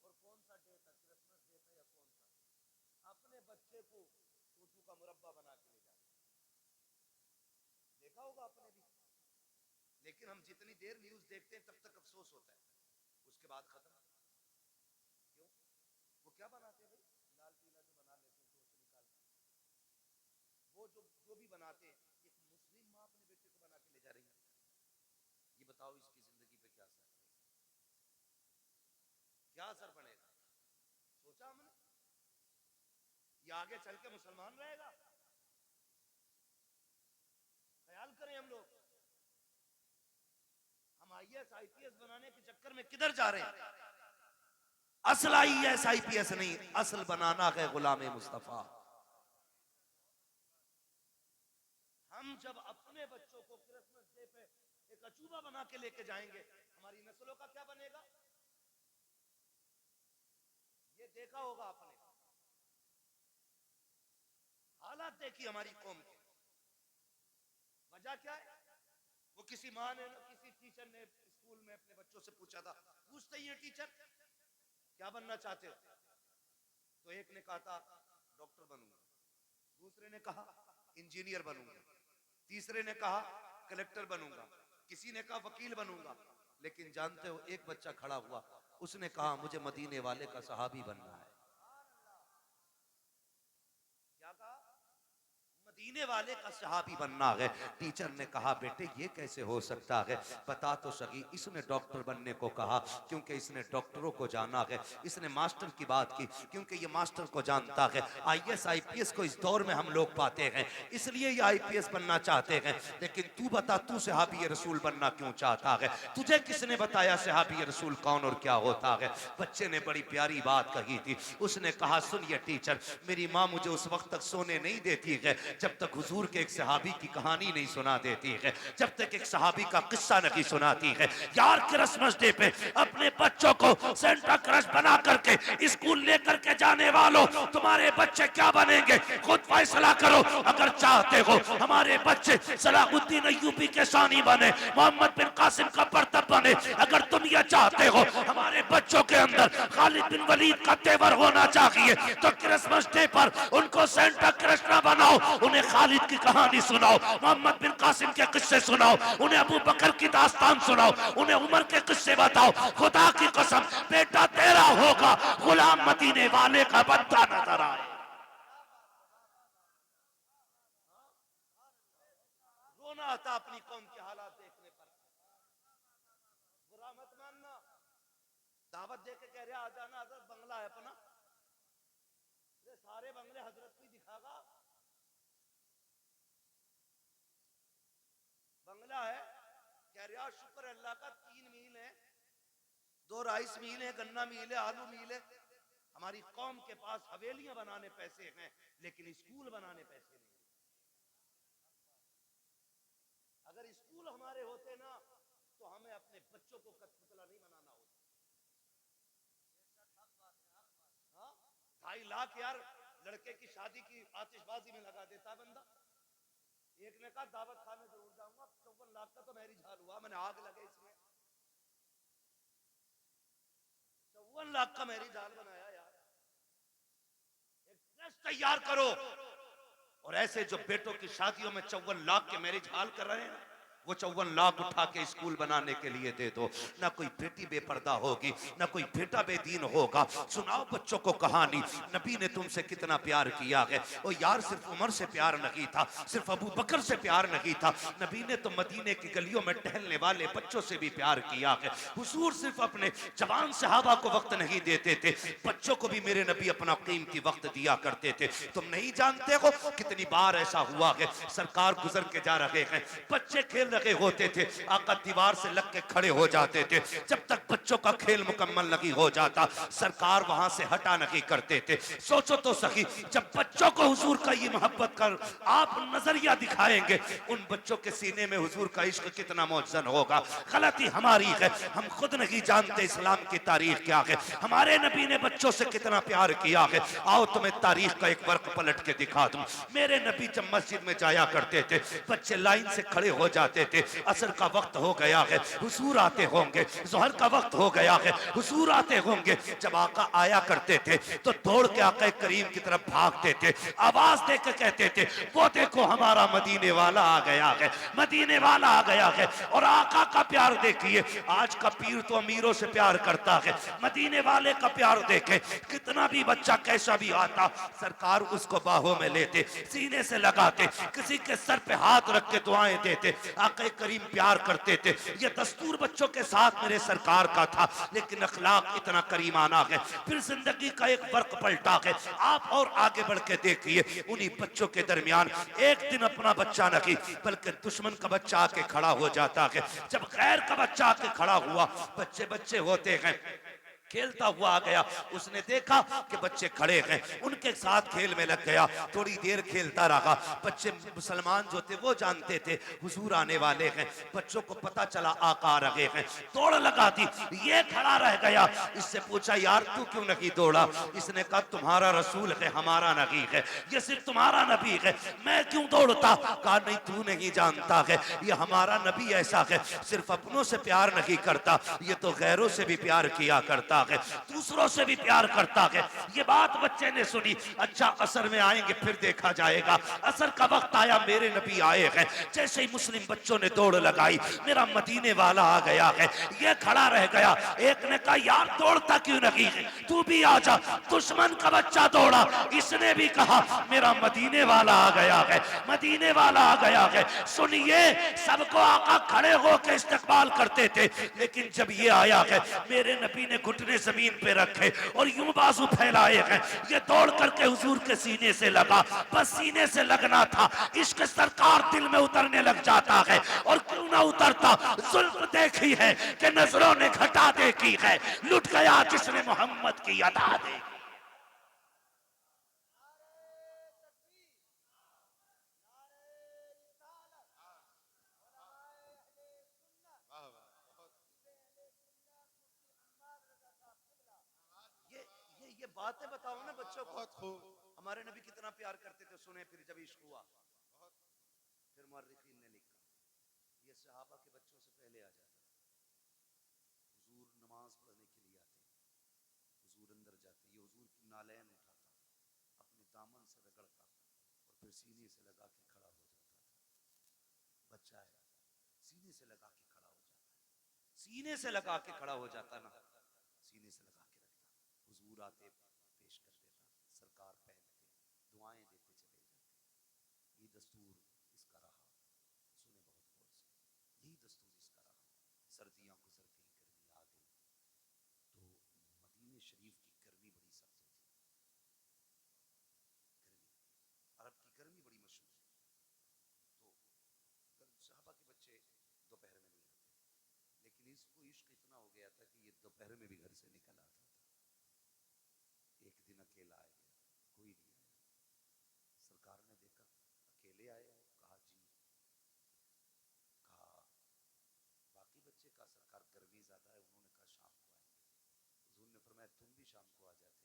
और कौन सा डे था, क्रिसमस डे था या कौन सा, अपने बच्चे को टूटू का मुरब्बा बना के ले जा रही है। देखा होगा आपने भी। लेकिन हम जितनी देर न्यूज देखते हैं तब तक अफसोस होता है, उसके बाद खत्म। क्यों? वो क्या बनाते हैं भाई, लाल पीला जो बना लेते हैं टोस्ट निकाल के, वो जो भी बनाते हैं, एक मुस्लिम माँ अपने बेटे को बना के ले जा रही है। ये बताओ इसकी जिंदगी पे क्या असर पड़ेगा, क्या असर पड़ेगा? सोचा हमने ये आगे चल के मुसलमान रहेगा? ख्याल करें हम लोग, हम IAS IPS बनाने के चक्कर में किधर जा रहे हैं? असल IAS IPS नहीं, असल बनाना है गुलाम मुस्तफा। हम जब अपने बच्चों को क्रिसमस डे पे मंसूबा बना के लेके जाएंगे, हमारी नस्लों का क्या बनेगा? ये देखा होगा आपने, हालात देखी हमारी कौम के। वजह क्या है? वो किसी माँ ने, किसी टीचर ने स्कूल में अपने बच्चों से पूछा था, पूछते ही है टीचर क्या बनना चाहते हो? तो एक ने कहा था डॉक्टर बनूंगा, दूसरे ने कहा इंजीनियर बनूंगा, तीसरे ने कहा कलेक्टर बनूंगा, किसी ने कहा वकील बनूंगा। लेकिन जानते हो एक बच्चा खड़ा हुआ, उसने कहा मुझे मदीने वाले का सहाबी बनना है। क्या कहा? मदीने वाले का सहाबी बनना है। टीचर ने कहा बेटे ये कैसे हो सकता है, बता तो सही। इसने डॉक्टर बनने को कहा क्योंकि इसने डॉक्टरों को जाना है, इसने मास्टर की बात की क्योंकि ये मास्टर को जानता है। आईएएस आईपीएस को इस दौर में हम लोग पाते हैं, इसलिए ये आईपीएस बनना चाहते हैं। लेकिन तू बता, तू सहाबी रसूल बनना क्यों चाहता है? तुझे किसने बताया सहाबी रसूल कौन और क्या होता है? बच्चे ने बड़ी प्यारी बात कही थी। उसने कहा सुनिए टीचर, मेरी माँ मुझे उस वक्त तक सोने नहीं देती है जब तक हुजूर के एक सहाबी की कहानी नहीं सुना देती है, जब तक एक सहाबी का किस्सा नहीं सुनाती है। यार क्रिसमस डे पे अपने बच्चों को सेंटा क्रश बना करके स्कूल लेकर के जाने वालों, तुम्हारे बच्चे क्या बनेंगे खुद फैसला करो। अगर चाहते हो हमारे बच्चे सलाहुद्दीन अय्यूबी के शानी बने, मोहम्मद बिन कासिम का बर्तब बने, अगर तुम ये चाहते हो हमारे बच्चों के अंदर खालिद बिन वलीद का तेवर होना चाहिए, तो क्रिसमस डे पर उनको सेंटा क्रश ना बनाओ, उन्हें खालिद की कहानी सुनाओ, मोहम्मद बिन कासिम के किस्से सुनाओ, उन्हें अबू बकर की दास्तान सुनाओ, उन्हें उमर के किस्से बताओ। खुदा की कसम बेटा तेरा होगा गुलाम मदीने वाले का बच्चा नजर आए। रोना आता अपनी कौम के हालात देखने पर। बुरा मत मानना, दावत दे के कह रहे आ जाना, हजरत बंगला है अपना, ये सारे बंगले हजरत को ही दिखागा। बंगला है, कह रहा शुक्र अल्लाह का 3 मील है, 2 राइस मील है, गन्ना मील है, आलू मील है। हमारी कौम के पास हवेलियां बनाने पैसे हैं लेकिन स्कूल बनाने पैसे नहीं। अगर स्कूल हमारे होते ना तो हमें अपने बच्चों को कठपुतला नहीं बनाना होता। 2.5 लाख यार लड़के की शादी की आतिशबाजी में लगा देता बंदा। एक ने कहा दावत खाने जरूर जाऊंगा, 54 लाख का तो मैरिज हाल हुआ, मैंने आग लगे इसमें। 54 लाख का मैरिज हाल बनाया यार। एक ड्रेस तैयार करो, और ऐसे जो बेटों की शादियों में 54 लाख के मैरिज हाल कर रहे हैं, वो 54 लाख उठा के स्कूल बनाने के लिए दे दो। ना कोई बेटी बेपर्दा होगी, ना कोई बेटा बेदीन होगा। सुनाओ बच्चों को कहानी, नबी ने तुमसे कितना प्यार किया है। ओ यार सिर्फ उमर से प्यार नहीं था, सिर्फ अबू बकर से प्यार नहीं था, नबी ने तो मदीने की गलियों में टहलने वाले बच्चों से भी प्यार किया है। हुजूर सिर्फ अपने जवान सहाबा को वक्त नहीं देते थे, बच्चों को भी मेरे नबी अपना कीमती वक्त दिया करते थे। तुम नहीं जानते हो कितनी बार ऐसा हुआ है, सरकार गुजर के जा रहे हैं, बच्चे खेल रहे होते थे, आका दीवार से लग के खड़े हो जाते थे। जब तक बच्चों का खेल मुकम्मल नहीं हो जाता सरकार वहां से हटा नहीं करते थे। सोचो तो सही, जब बच्चों को हुजूर का ये मोहब्बत कर आप नजरिया दिखाएंगे, उन बच्चों के सीने में हुजूर का इश्क कितना मौजन होगा। गलती हमारी है, हम खुद नहीं जानते इस्लाम की तारीख क्या है, हमारे नबी ने बच्चों से कितना प्यार किया है। आओ तुम्हें तारीख का एक वर्क पलट के दिखा दूं। मेरे नबी जब मस्जिद में जाया करते थे, बच्चे लाइन से खड़े हो जाते थे, असर का वक्त हो गया है, हुजूर आते होंगे, जोहर का वक्त हो गया है, हुजूर आते होंगे। जब आका आया करते थे तो दौड़ के आका करीम की तरफ भागते थे, आवाज देकर कहते थे वो देखो हमारा मदीने वाला आ गया है, मदीने वाला आ गया है। और आका का प्यार देखिए, आज का पीर तो अमीरों से प्यार करता है, मदीने वाले का प्यार देखे, कितना भी बच्चा कैसा भी आता सरकार उसको बाहों में लेते, सीने से लगाते, किसी के सर पे हाथ रख के दुआएं देते। आका करीम प्यार करते थे, ये दस्तूर बच्चों के साथ मेरे सरकार का था, लेकिन अखलाक इतना करीमाना है। फिर जिंदगी का एक फर्क पलटा है, आप और आगे बढ़ के देखिए, उन्हीं बच्चों के दरमियान एक दिन अपना बच्चा नहीं बल्कि दुश्मन का बच्चा आके खड़ा हो जाता है। जब गैर का बच्चा आके खड़ा हुआ, बच्चे बच्चे होते हैं, खेलता हुआ आ गया। उसने देखा कि बच्चे खड़े हैं, उनके साथ खेल में लग गया। थोड़ी देर खेलता रहा। बच्चे मुसलमान जो थे वो जानते थे हुजूर आने वाले हैं। बच्चों को पता चला आका आ रहे हैं, दौड़ लगा दी। ये खड़ा रह गया। इससे पूछा यार तू क्यों नहीं दौड़ा? इसने कहा तुम्हारा रसूल है, हमारा नबी है, ये सिर्फ तुम्हारा नबी है, मैं क्यों दौड़ता? कहा नहीं तू नहीं जानता है, ये हमारा नबी ऐसा है, सिर्फ अपनों से प्यार नहीं करता, ये तो गैरों से भी प्यार किया करता है, दूसरों से भी प्यार करता है। ये बात बच्चे ने सुनी। अच्छा असर में आएंगे फिर देखा जाएगा। असर का वक्त आया, मेरे नबी आए हैं। जैसे ही मुस्लिम बच्चों ने दौड़ लगाई, मेरा मदीने वाला आ गया है। ये खड़ा रह गया। एक ने कहा यार दौड़ता क्यों नहीं है, तू भी आ जा। दुश्मन का बच्चा दौड़ा। इसने भी कहा मेरा मदीने वाला आ गया है, मदीने वाला आ गया है। सुनिए, सबको आका खड़े होकर इस्तकबाल करते थे, लेकिन जब ये आया है मेरे नबी ने घुटने जमीन पे रखे और यूं बाजू फैलाए हैं। ये दौड़ करके हुजूर के सीने से लगा। बस सीने से लगना था, इश्क सरकार दिल में उतरने लग जाता है। और क्यों ना उतरता, जुल्फ देखी है कि नजरों ने घटा देखी है, लुट गया जिसने मोहम्मद की अदा देखी। वाह वाह, बहुत ये बातें बताओ ना बच्चों को। बहुत खूब। हमारे नबी कितना प्यार करते थे, सुने फिर जब इश्क हुआ। फिर मुअर्रिखीन ने लिखा ये सहाबा के बच्चों से पहले आ जाता था। हुजूर नमाज पढ़ने के लिए आते, हुजूर अंदर जाते, ये हुजूर की नालैन उठाता, अपने दामन से रगड़ता और फिर सीने से लगा के खड़ा हो जाता था। बच्चा है, सीने से लगा के खड़ा हो जाता है, सीने से लगा के खड़ा हो जाता ना, सीने से लगा के रखता। हुजूर आते पेश कर देता, सरकार पहनते, दुआएं देते चले जाते। ये दस्तूर इसका रहा। सुने बहुत गौर से, यही दस्तूर इसका रहा। सर्दियां गुजर गई, गर्मी आ गई, तो मदीने शरीफ की गर्मी बड़ी सख्त होती है। गर्मी, अरब की गर्मी बड़ी मशहूर है। तो सहाबा के बच्चे दोपहर में नहीं आते, लेकिन इसको इश्क इतना हो गया था कि ये दोपहर में भी घर से निकल आता था। एक दिन अकेला आ गया, कोई नहीं आया। सरकार ने देखा अकेले आए हो, कहा जी। कहा बाकी बच्चे, का सरकार गर्मी ज्यादा है, उन्होंने कहा शाम को आएंगे। हुजूर ने फरमाया तुम भी शाम को आ जाते।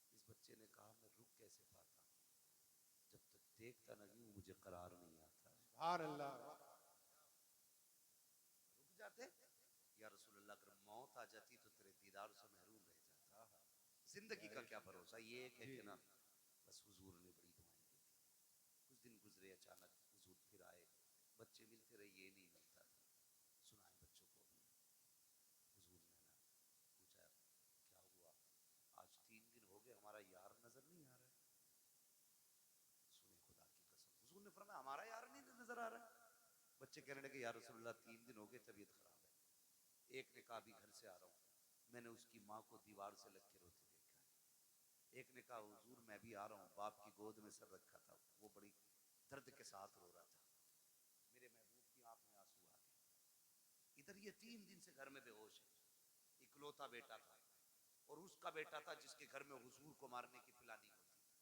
इस बच्चे ने कहा मैं रुक कैसे पाता, जब तक देखता नहीं हूं मुझे करार नहीं आता है। सुभान अल्लाह। रुक जाते या रसूल अल्लाह, अगर मौत आ जाती तो तेरे दीदार से महरूम रह जाता। जिंदगी का क्या भरोसा, ये एक है कि ना। बस हुजूर ने बड़ी दुआएं की थी। कुछ दिन गुजरे, अचानक हुजूर फिर आए, बच्चे मिलते रहे, ये नहीं मिलता था। सुनाए बच्चों को भी। हुजूर ने ना पूछा क्या हुआ, आज 3 दिन हो गए हमारा यार नजर नहीं आ रहा है। सुने खुदा की कसम, हुजूर ने फरमाया हमारा यार नहीं नजर आ रहा है। बच्चे कहने लगे या रसूल अल्लाह 3 दिन हो गए तबीयत खराब है। एक ने कहा अभी घर से आ रहा हूं, मैंने उसकी माँ को दीवार से लग के रोते देखा है। एक ने कहा हुजूर मैं भी आ रहा हूँ, बाप की गोद में सर रखा था, वो बड़ी दर्द के साथ रो रहा था, मेरे महबूब की आंख में आंसू आ गए। इधर ये 3 दिन से घर में बेहोश है। इकलौता बेटा था, और उसका बेटा था जिसके घर में हुजूर को मारने की प्लानिंग होती थी।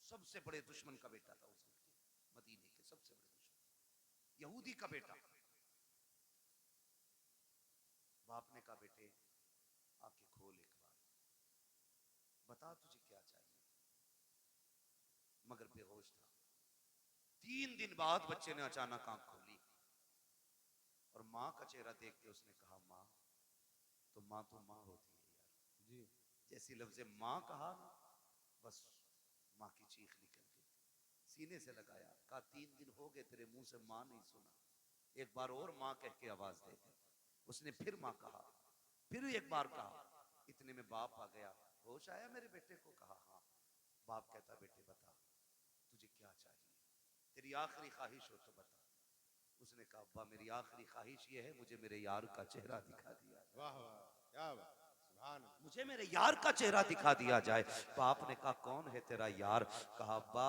सबसे बड़े दुश्मन का बेटा था हुजूर के, मदीने के सबसे बड़े दुश्मन, यहूदी का बेटा। बाप ने कहा बेटे आंखें खोल एक बार, बता तुझे क्या चाहिए। मगर बेहोश था। 3 दिन बाद बच्चे ने अचानक आंख खोली और माँ का चेहरा देख के उसने कहा माँ तो माँ होती है यार जी। जैसी लफ्ज़े माँ कहा ना, बस माँ की चीख निकल गई। सीने से लगाया, कहा 3 दिन हो गए तेरे मुंह से माँ नहीं सुना, एक बार और माँ कह के आवाज दे दे। उसने फिर माँ कहा, फिर एक बार कहा। इतने में बाप आ गया, होश आया मेरे बेटे को? कहा हाँ। बाप कहता बेटे बता तुझे क्या चाहिए, तेरी आखिरी ख्वाहिश हो तो बता। उसने कहा अब्बा मेरी आखिरी ख्वाहिश ये है मुझे मेरे यार का चेहरा दिखा दिया। वाह वाह, क्या बात, सुभान अल्लाह। मुझे मेरे यार का चेहरा दिखा दिया जाए। बाप ने कहा कौन है तेरा यार? कहा अब्बा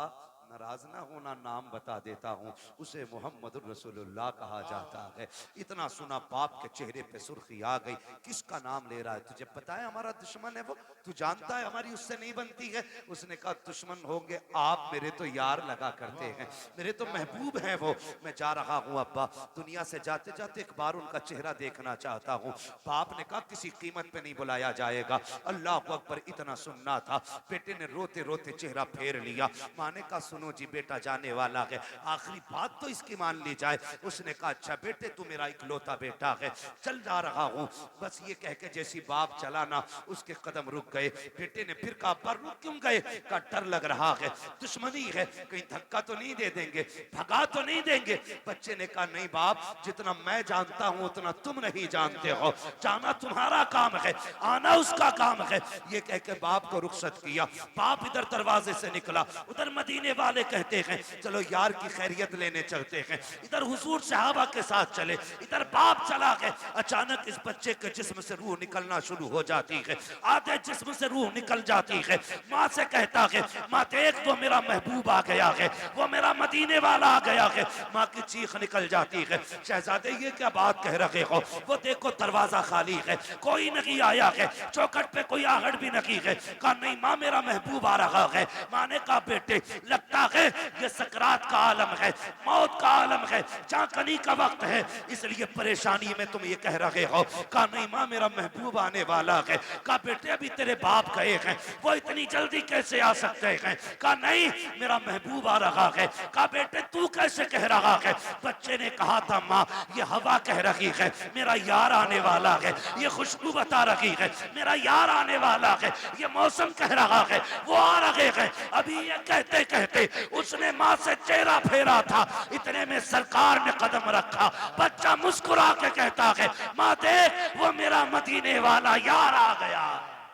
नाराज ना होना, नाम बता देता हूँ, उसे मोहम्मद रसूलुल्लाह कहा जाता है। इतना सुना बाप के चेहरे पे सुर्खी आ गई। किसका नाम ले रहा है? तुझे पता है हमारा दुश्मन है वो, तू जानता है हमारी उससे नहीं बनती है। उसने कहा दुश्मन होंगे आप, मेरे तो यार लगा करते हैं, मेरे तो महबूब हैं वो। मैं जा रहा हूँ अब्बा, दुनिया से जाते जाते एक बार उनका चेहरा देखना चाहता हूँ। बाप ने कहा किसी कीमत पे नहीं बुलाया जाएगा। अल्लाह अकबर, इतना सुनना था। बेटे ने रोते रोते चेहरा फेर लिया। माँ ने कहा सुनो जी, बेटा जाने वाला है, आखिरी बात तो इसकी मान ली जाए। उसने कहा अच्छा बेटे, तू मेरा इकलौता बेटा है, चल जा रहा हूँ। बस ये कह के जैसी बाप चला ना, उसके कदम रुक गए। बेटे ने फिर कहा पर रुक क्यों गए? का डर लग रहा है, दुश्मनी है, कहीं धक्का तो नहीं दे देंगे, भगा तो नहीं देंगे। बच्चे ने कहा नहीं बाप, जितना मैं जानता हूं उतना तुम नहीं जानते हो। जाना तुम्हारा काम है, आना उसका काम है। ये कह के बाप को रुखसत किया। बाप इधर दरवाजे से निकला, उधर मदीने वाले कहते हैं चलो यार की खैरियत लेने चलते हैं। इधर हुजूर सहाबा के साथ चले, इधर बाप चला गया। अचानक इस बच्चे के जिस्म से रूह निकलना शुरू हो जाती है, आधे जिस्म से रूह निकल जाती है। माँ से कहता है माँ देख वो मेरा महबूब आ गया है, वो मेरा मदीने वाला आ गया है। माँ की चीख निकल जाती है, शहजादे ये क्या बात कह रहे हो? वो देखो दरवाजा खाली है, कोई नहीं आया है, चौखट पे कोई आहट भी नहीं है। कहा नहीं माँ, मेरा महबूब आ रहा है। माँ ने कहा बेटे लगता है ये सकरात का आलम है, मौत का आलम है, चाकनी का वक्त है, इसलिए परेशानी में तुम ये कह रहे हो। कहा नहीं माँ, मेरा महबूब आने वाला है। कहा बेटे अभी तेरे बाप गए हैं, वो इतनी जल्दी कैसे आ सकते हैं? कहा नहीं, मेरा महबूब आ रहा है। कहा बेटे तू कैसे कह रहा है? बच्चे ने कहा था माँ, ये हवा कह रही है मेरा यार आने वाला है, ये खुशबू बता रही है मेरा यार आने वाला है, ये मौसम कह रहा है वो आ रहे हैं। अभी ये कहते कहते उसने माँ से चेहरा फेरा था, इतने में सरकार ने कदम रखा। बच्चा मुस्कुरा के कहता है माँ देख वो मेरा मदीने वाला यार आ गया।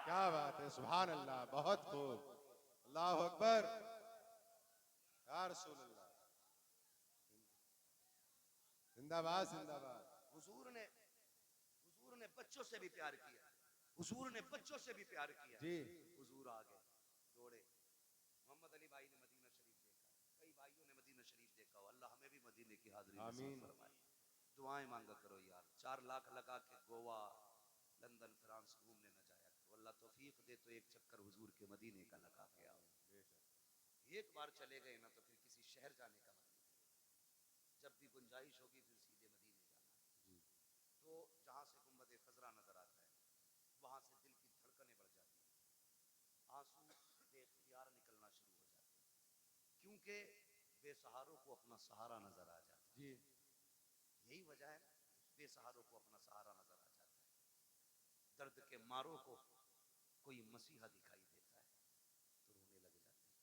क्या बात है, सुभान अल्लाह, बहुत खूब, अल्लाह अकबर, या रसूल अल्लाह, जिंदाबाद जिंदाबाद। हुजूर ने बच्चों से भी प्यार किया, हुजूर ने बच्चों से भी प्यार किया। जी हुजूर आ गए, दौड़े। मोहम्मद अली भाई ने मदीना शरीफ देखा, कई भाइयों ने मदीना शरीफ देखा हो, अल्लाह हमें भी मदीने की हाजिरी नसीब फरमाए। दुआएं मांगा करो यार, 4 लाख लगा के गोवा, लंदन, फ्रांस घूमने न जाया करो। अल्लाह तौफीक दे तो एक चक्कर हुजूर के मदीने का लगा के आओ। एक बार चले गए ना तो फिर किसी शहर जाने का मन नहीं करेगा। जब भी गुंजाइश होगी फिर सीधे मदीने जाना। तो जहां से गुंबद खजरा नजर आता है, वहां से दिल की धड़कनें बढ़ जाती हैं, आंसू बेख्तियार निकलना शुरू हो जाते हैं, क्योंकि बेसहारों को अपना सहारा नजर आ जाता है। यही वजह है, बेसहारों को अपना सहारा नजर आ जाता है। दर्द के मारों को कोई मसीहा दिखाई देता है तो रोने लग जाते हैं,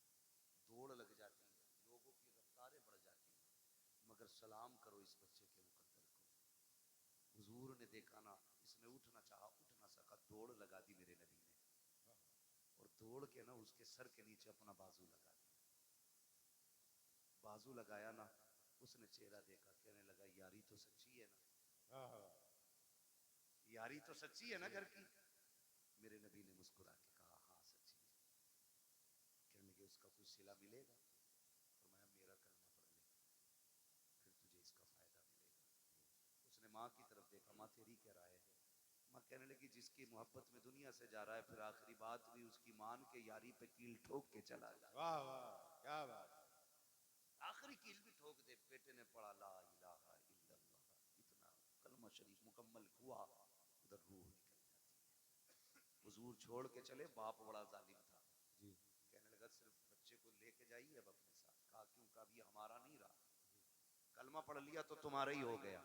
दौड़ लग जाती है, लोगों की रफ्तारें बढ़ जाती हैं। मगर सलाम करो इस बच्चे के मुकद्दर को। हुजूर ने देखा ना, इसने उठना चाहा, उठ ना सका, दौड़ लगा दी मेरे नबी ने, और दौड़ के ना उसके सर के नीचे अपना बाजू लगा दिया। बाजू लगाया ना, उसने चेहरा देखा, कहने लगा यारी तो सच्ची है ना, यारी तो सच्ची है ना घर की? मेरे नबी ने मुस्कुरा के कहा हाँ सच्ची है। कहने लगे उसका कुछ सिला मिलेगा? फरमाया मेरा कलमा पढ़ ले, फिर तुझे इसका फायदा मिलेगा। उसने माँ की तरफ देखा, माँ तेरी क्या राय है? माँ कहने लगी जिसकी मोहब्बत में दुनिया से जा रहा है, फिर आखिरी बात भी उसकी मान के यारी पे कील ठोक के चला जा। वाह वाह, क्या बात, आखिरी कील भी ठोक दे। बेटे ने पढ़ा ला इलाहा इल्लल्लाह, इतना कलमा शरीफ मुकम्मल हुआ, उधर रूह निकल जाती है। हुजूर छोड़ के चले, बाप बड़ा जालिम था, कहने लगा सिर्फ बच्चे को लेके जाइए अब अपने साथ। कहा क्यों? कहा भी हमारा नहीं रहा, कलमा पढ़ लिया तो तुम्हारा ही हो गया।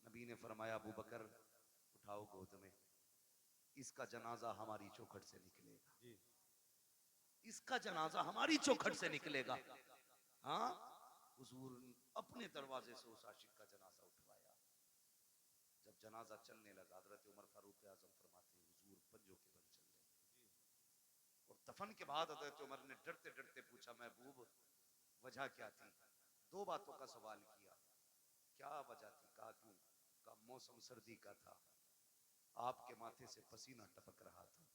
नबी ने फरमाया अबू बकर उठाओ गोद में, इसका जनाजा हमारी चौखट से निकलेगा, इसका जनाजा हमारी चौखट से निकलेगा। हाँ, हुजूर अपने दरवाजे से उस आशिक का जनाजा उठवाया। जब जनाजा चलने लगा, हजरत उमर फारूक आजम फरमाते हुजूर पंजों के बल चल रहे थे। और दफन के बाद हजरत उमर ने डरते डरते पूछा महबूब वजह क्या थी? 2 बातों का सवाल किया। क्या वजह थी? कहा क्यों? का मौसम सर्दी का था, आपके माथे से पसीना टपक रहा था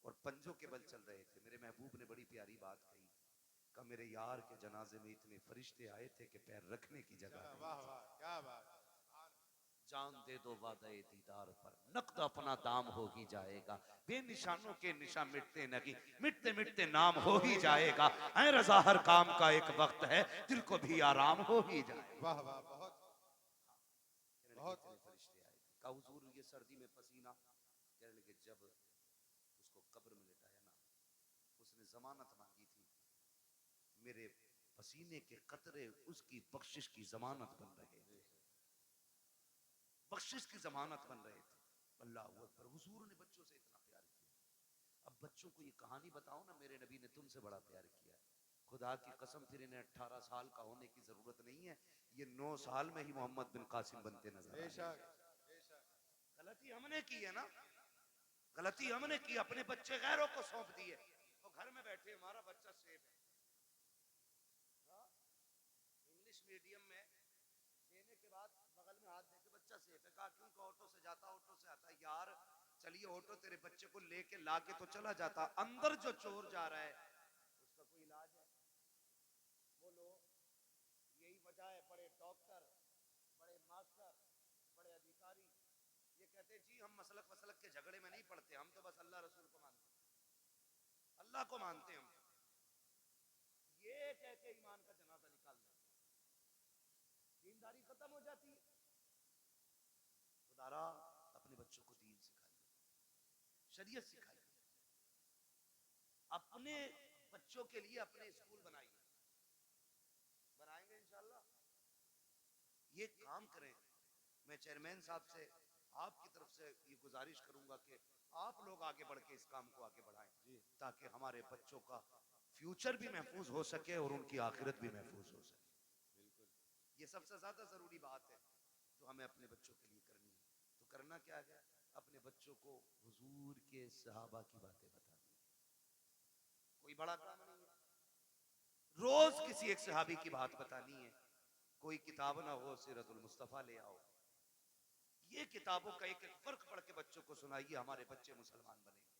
और पंजों के बल चल रहे थे। मेरे महबूब ने बड़ी प्यारी बात कही, का मेरे यार के जनाजे में इतने फरिश्ते आए थे कि पैर रखने की जगह नहीं। वाह वाह क्या बात। जान दे दो वादा दीदार पर, नकद अपना दाम हो ही जाएगा। बेनिशानों के निशान मिटते नहीं, मिटते मिटते नाम हो ही जाएगा। ऐ रजा हर काम का एक वक्त है, दिल को भी आराम हो ही जाएगा। वाह वाह बहुत बहुत। इतने फरिश्ते आए थे। का हुजूर ये सर्दी में पसीना, कहने लगे जब उसको कब्र में लिटाया ना, उसने जमानत मांगी थी, मेरे पसीने के कतरे उसकी बख्शिश की जमानत बन रहे थे, बख्शिश की जमानत बन रहे थे। अल्लाह अकबर। हुजूर ने बच्चों से इतना प्यार किया। अब बच्चों को ये कहानी बताओ ना, मेरे नबी ने तुमसे बड़ा प्यार किया है। खुदा की कसम, फिर इन्हें 18 साल का होने की जरूरत नहीं है, ये 9 साल में ही मोहम्मद बिन कासिम बनते नजर आए। बेशक गलती हमने की है ना, गलती हमने की, अपने बच्चे गैरों को सौंप दिए। तो घर में बैठे हमारा बच्चा सेफ है। हाँ? इंग्लिश मीडियम में देने के बाद बगल में हाथ देके बच्चा सेफ है। कहा क्योंकि ऑटो से जाता, ऑटो से आता। यार चलिए ऑटो तेरे बच्चे को लेके लाके तो चला जाता, अंदर जो चोर जा रहा है उसका कोई इलाज है? बोलो। यही वजह है, बड़े डॉक्टर, बड़े मास्टर, बड़े अधिकारी ये कहते हैं जी हम मसलक वसलक के झगड़े में नहीं पड़ते, हम तो बस अल्लाह रसूल को मानते हैं, अल्लाह को मानते हैं हम। ये कह के ईमान का जनाजा निकाल देते, दीनदारी खत्म हो जाती है। खुदारा अपने बच्चों को दीन सिखाइए, शरीयत सिखाइए, अपने बच्चों के लिए अपने स्कूल बनाइए, बनाएंगे इंशाल्लाह। ये काम करें। मैं चेयरमैन साहब से आपकी तरफ से ये गुजारिश करूंगा कि आप लोग आगे बढ़ के इस काम को आगे बढ़ाएं, ताकि हमारे बच्चों का फ्यूचर भी महफूज हो सके और उनकी आखिरत भी महफूज हो सके। ये सबसे ज्यादा जरूरी बात है जो हमें अपने बच्चों के लिए करनी है। तो करना क्या है? अपने बच्चों को हुजूर के सहाबा की बातें बतानी है। कोई बड़ा काम नहीं है, रोज किसी एक सहाबी की बात बतानी है। कोई किताब ना हो, सीरतुल मुस्तफा ले आओ, ये किताबों का एक एक फर्क पढ़ के बच्चों को सुनाइए। हमारे बच्चे मुसलमान बनेंगे,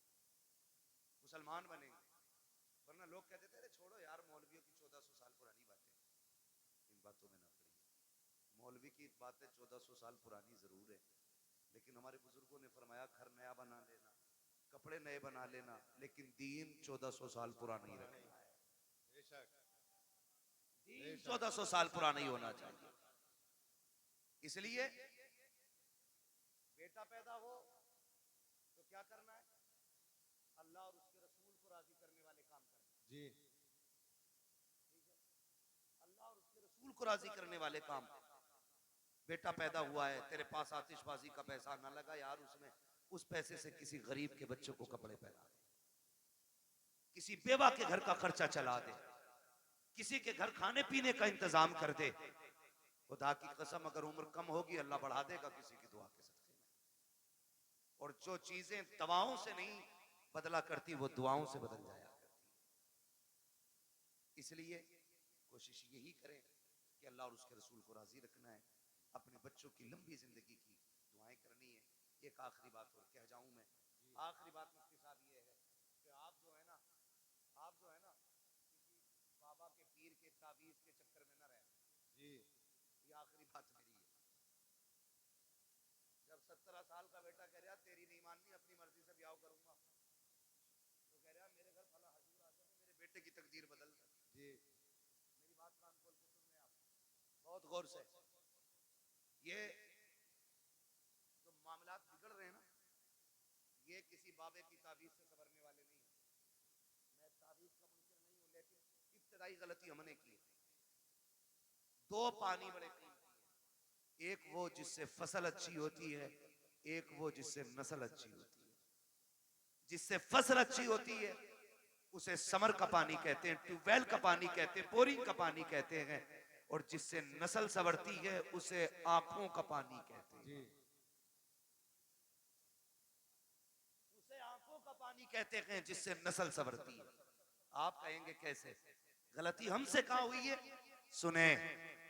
मुसलमान बनेंगे। वरना लोग कहते थे अरे छोड़ो यार, मौलवियों की 1400 साल पुरानी बातें, इन बातों में ना पड़िए। मौलवी की बातें 1400 साल पुरानी जरूर है, लेकिन हमारे बुजुर्गों ने फरमाया घर नया बना लेना, कपड़े नए बना लेना, लेकिन दीन 1400 साल पुराना ही रखना है। बेशक दीन 1400 साल पुराना ही होना चाहिए। इसलिए बेटा पैदा हो तो क्या करना है? अल्लाह और उसके रसूल को राजी करने वाले काम करना है। जी ठीक है, अल्लाह और उसके रसूल को राजी करने वाले काम। बेटा पैदा हुआ है, तेरे पास आतिशबाजी का पैसा ना लगा यार, उसमें उस पैसे से किसी गरीब के बच्चों को कपड़े पहना दे, किसी बेवा के घर का खर्चा चला दे, किसी के घर खाने पीने का इंतजाम कर दे। खुदा की कसम अगर उम्र कम होगी अल्लाह बढ़ा देगा किसी की दुआ के सदके में। और जो चीजें दवाओं से नहीं बदला करती वो दुआओं से बदल जाया करती। इसलिए कोशिश यही करें कि अल्लाह और उसके रसूल को राजी रखना है, अपने बच्चों की लंबी जिंदगी की दुआएं करनी है। एक आखिरी बात और कह जाऊं मैं, आखिरी बात मुफ्ती साहब ये है कि आप जो है ना, आप जो है ना किसी बाबा के पीर के ताबीज के चक्कर में ना रहें। जी ये आखिरी बात मेरी है। जब 17 साल का बेटा कह रहा तेरी नहीं माननी, अपनी मर्जी से ब्याह करूंगा, तो कह रहा मेरे घर फला हजूर आ जाए, मेरे बेटे की तकदीर बदल दे। जी मेरी बात कान खोल के सुन रहे आप बहुत गौर से। ये जो मामलात बिगड़ रहे हैं ना, ये किसी बाबे की ताबीज से संवरने वाले नहीं है। मैं ताबीज का मुनकर नहीं हूं, लेकिन इब्तदाई गलती हमने की है। दो पानी बड़े कीमती हैं, एक वो जिससे फसल अच्छी होती है, एक वो जिससे नस्ल अच्छी होती है। जिससे फसल अच्छी होती है उसे समर का पानी कहते हैं, ट्यूबवेल का पानी कहते हैं, बोरिंग का पानी कहते हैं। और जिससे नस्ल संवरती है उसे आंखों का पानी कहते हैं। जी उसे आंखों का पानी कहते हैं जिससे नस्ल संवरती है। आप कहेंगे कैसे? गलती हमसे कहां हुई है? सुने,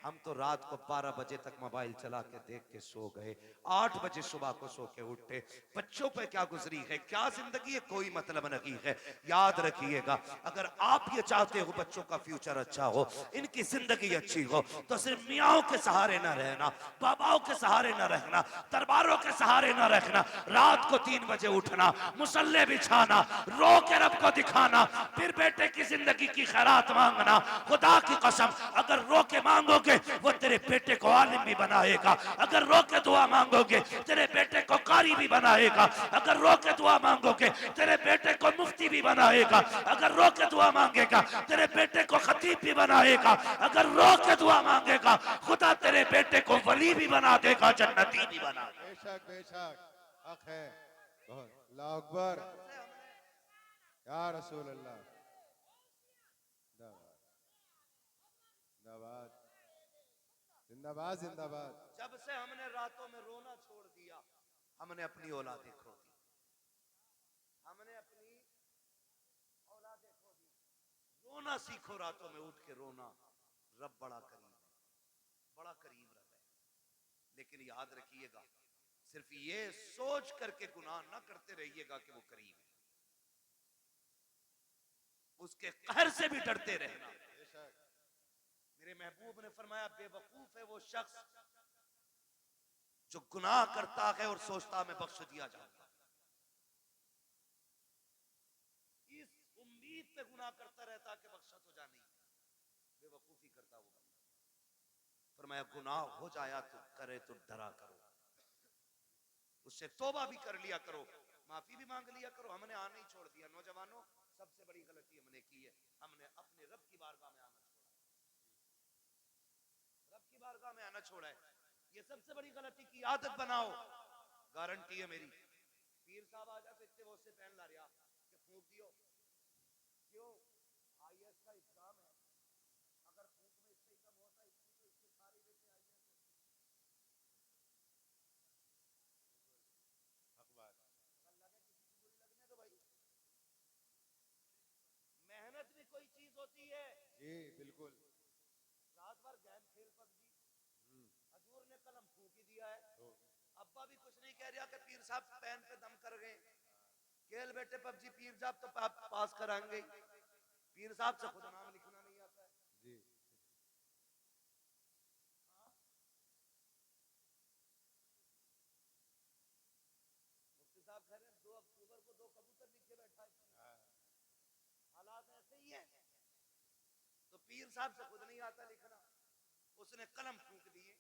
हम तो रात को 12 बजे तक मोबाइल चला के देख के सो गए, 8 बजे सुबह को सो के उठे। बच्चों पे क्या गुजरी है, क्या जिंदगी है, कोई मतलब नहीं है। याद रखिएगा, अगर आप ये चाहते हो बच्चों का फ्यूचर अच्छा हो, इनकी जिंदगी अच्छी हो, तो सिर्फ मियाओं के सहारे न रहना, बाबाओं के सहारे न रहना, दरबारों के सहारे न रहना। रात को 3 बजे उठना, मुसल्ले बिछाना, रो के रब को दिखाना, फिर बेटे की जिंदगी की खैरात मांगना। खुदा की कसम, अगर रो के मांगोगे वो तेरे बेटे को आलिम भी बनाएगा, अगर रो के दुआ मांगोगे तेरे बेटे को कारी भी बनाएगा, अगर रो के दुआ मांगोगे तेरे बेटे को मुफ्ती भी बनाएगा, अगर रो के दुआ मांगेगा तेरे बेटे को खतीब भी बनाएगा, अगर रो के दुआ मांगेगा खुदा तेरे बेटे को वली भी बना देगा, जन्नती भी बना देगा। बेशक बेशक हक है बहुत। अल्लाह अकबर या रसूल अल्लाह। जिंदाबाद जिंदाबाद जिंदाबाद। जब से हमने रातों में रोना छोड़ दिया, हमने अपनी औलादें खो दी, हमने अपनी औलादें खो दी। रोना सीखो, रातों में उठ के रोना। रब बड़ा करीब है, बड़ा करीब रब है। लेकिन याद रखिएगा, सिर्फ ये सोच करके गुनाह ना करते रहिएगा कि वो करीब है, उसके कहर से भी डरते रहना। मेरे महबूब ने फरमाया, बेवकूफ है वो शख्स जो गुनाह करता है और सोचता मैं बख्श दिया जाऊंगा। इस उम्मीद पे गुनाह करता रहता कि बख्शा तो जानी, बेवकूफी करता वो बंदा। फरमाया, गुनाह हो जाया तो करे तो डरा करो, उससे तौबा भी कर लिया करो, माफी भी मांग लिया करो। हमने आना ही छोड़ दिया। नौजवानों, सबसे बड़ी गलती हमने की है, हमने अपने रब की बारगाह में आना छोड़ा, रब की बारगाह में आना छोड़ा है। ये सबसे बड़ी गलती की आदत बनाओ, गारंटी है मेरी। पीर साहब आ जाते इतने वो से पहन ला रहा कि फूंक दियो, क्यों? आईएएस का एग्जाम है, अगर फूंक में इससे ही कम होता इसकी तो इसके सारे बेटे आईएएस लगे, किसी की बुरी लगने दो भाई। मेहनत भी कोई चीज होती है जी बिल्कुल। रात भर गेम खेल पबजी, हजूर ने कलम फूंक ही दिया है। अब्बा भी कुछ नहीं कह रहा कि पीर साहब पैन पे दम कर गए, खेल बेटे पबजी, पीर साहब तो पास कराएंगे। पीर साहब से खुद नाम लिखना नहीं आता है जी। मुफ्ती साहब कह रहे हैं 2 अक्टूबर को 2 कबूतर लिखे बैठा है, हालात ऐसे ही हैं। तो पीर साहब से खुद नहीं आता लिखना, उसने कलम फूंक दिए।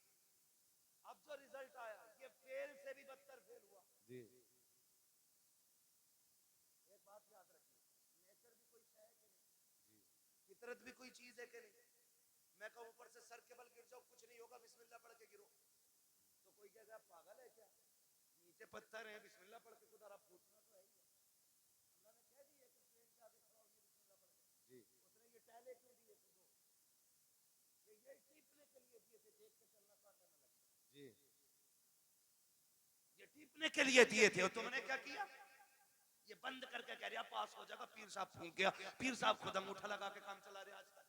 अब जो रिजल्ट आया ये फेल से भी बदतर फेल हुआ जी। एक बात याद रखिए, नेचर भी कोई शय है कि नहीं, फितरत भी कोई चीज है कि नहीं। मैं कहूं ऊपर से सर के बल गिर जाओ, कुछ नहीं होगा, बिस्मिल्लाह पढ़ के गिरो, तो कोई कहेगा पागल है क्या, नीचे पत्थर है, बिस्मिल्लाह पढ़ के खुदा रब फूटना तो है ही है। अल्लाह ने कह दिया कि प्लेन के आगे खड़ा होइए बिस्मिल्लाह पढ़ के, जी। उसने ये टहले क्यों दिए थे? ये टीपने के लिए दिए थे, देख के चलना काटा न लगे। जी। ये टीपने के लिए दिए थे, और तुमने क्या किया? ये बंद करके कह रहा पास हो जाएगा, पीर साहब फूंक गया, पीर साहब खुद अंगूठा लगा के काम चला रहे। आजकल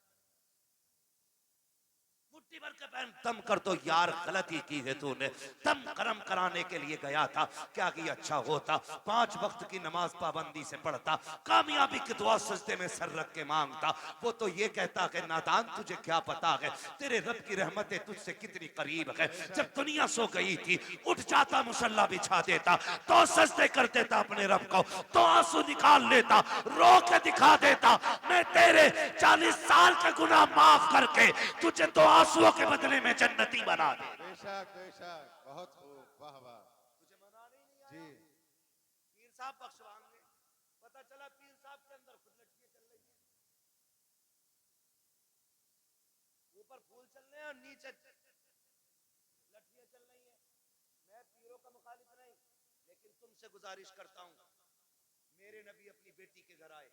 मुट्ठी भर के पहन दम कर, तो यार गलती की है तूने, दम करम कराने के लिए गया था, क्या कि अच्छा होता 5 वक्त की नमाज पाबंदी से पढ़ता, कामयाबी की दुआ सजदे में सर रख के मांगता। वो तो ये कहता कि नादान तुझे क्या पता है तेरे रब की रहमतें तुझसे कितनी करीब है। जब दुनिया सो गई थी उठ जाता, मुसल्ला बिछा देता, तो सजदे कर देता अपने रब को, तो आंसू निकाल लेता, रो के दिखा देता, मैं तेरे 40 साल के गुनाह माफ करके तुझे तो आंसुओं के बदले में जन्नती बना दे। बेशक बेशक बहुत खूब, वाह वाह। तुझे मनाने नहीं आया, जी। पीर साहब बख्शवाएंगे। पता चला पीर साहब के अंदर खुद लटकियां चल रही हैं, ऊपर फूल चल रहे हैं और नीचे लटकियां चल रही हैं। मैं पीरों का मुखालिफ नहीं, लेकिन तुमसे गुजारिश करता हूं, मेरे नबी अपनी बेटी के घर आए।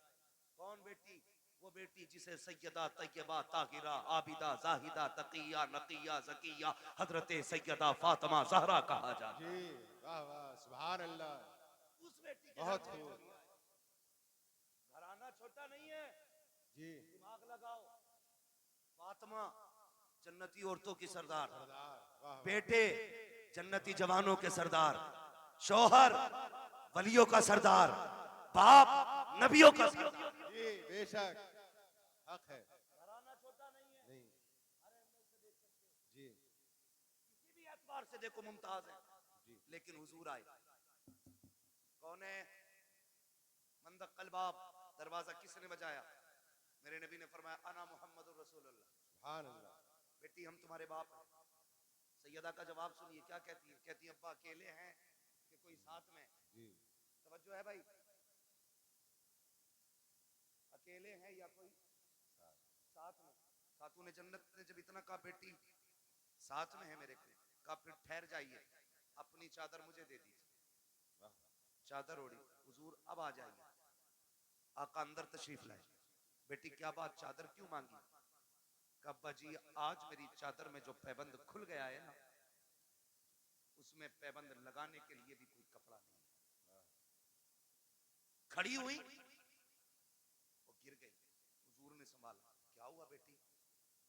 कौन बेटी? वो बेटी जिसे सैयदा तैयबा ताहिरा आबिदा जाहिदा तकिया नकिया जकिया हजरत सैयदा फातिमा ज़हरा कहा जाता है। जी वाह वाह सुभान अल्लाह। उस बेटी के बहुत घर खूब। घराना छोटा नहीं है जी। दिमाग लगाओ। फातिमा जन्नती औरतों की सरदार, सरदार, वाह वाह। बेटे जन्नती जवानों के सरदार, शौहर वलियों का सरदार, बाप नबियों का सरदार। जी बेशक हक है। घराना छोटा नहीं है, नहीं जी किसी भी एतबार से देखो मुमताज है, जी लेकिन हुजूर आए। कौन है? मंदक कलबाब, दरवाजा किसने बजाया? मेरे नबी ने फरमाया अना मोहम्मद रसूलुल्लाह। सुभान अल्लाह। बेटी हम तुम्हारे बाप हैं। सैयदा का जवाब सुनिए क्या कहती है। कहती है अब्बा अकेले हैं कि कोई साथ में? जी तवज्जो है भाई, अकेले हैं या कोई साथ में? खातून जन्नत ने जब इतना कहा बेटी साथ में है मेरे को, कहा फिर ठहर जाइए, अपनी चादर मुझे दे दीजिए। वाह चादर ओढ़ी, हुजूर अब आ जाइए। आका अंदर तशरीफ लाए। बेटी क्या बात, चादर क्यों मांगी? कब्बा जी आज मेरी चादर में जो पैबंद खुल गया है ना, उसमें पैबंद लगाने के लिए भी कोई कपड़ा नहीं है। खड़ी हुई, वो गिर गई। हुजूर ने संभाला, क्या हुआ बेटी?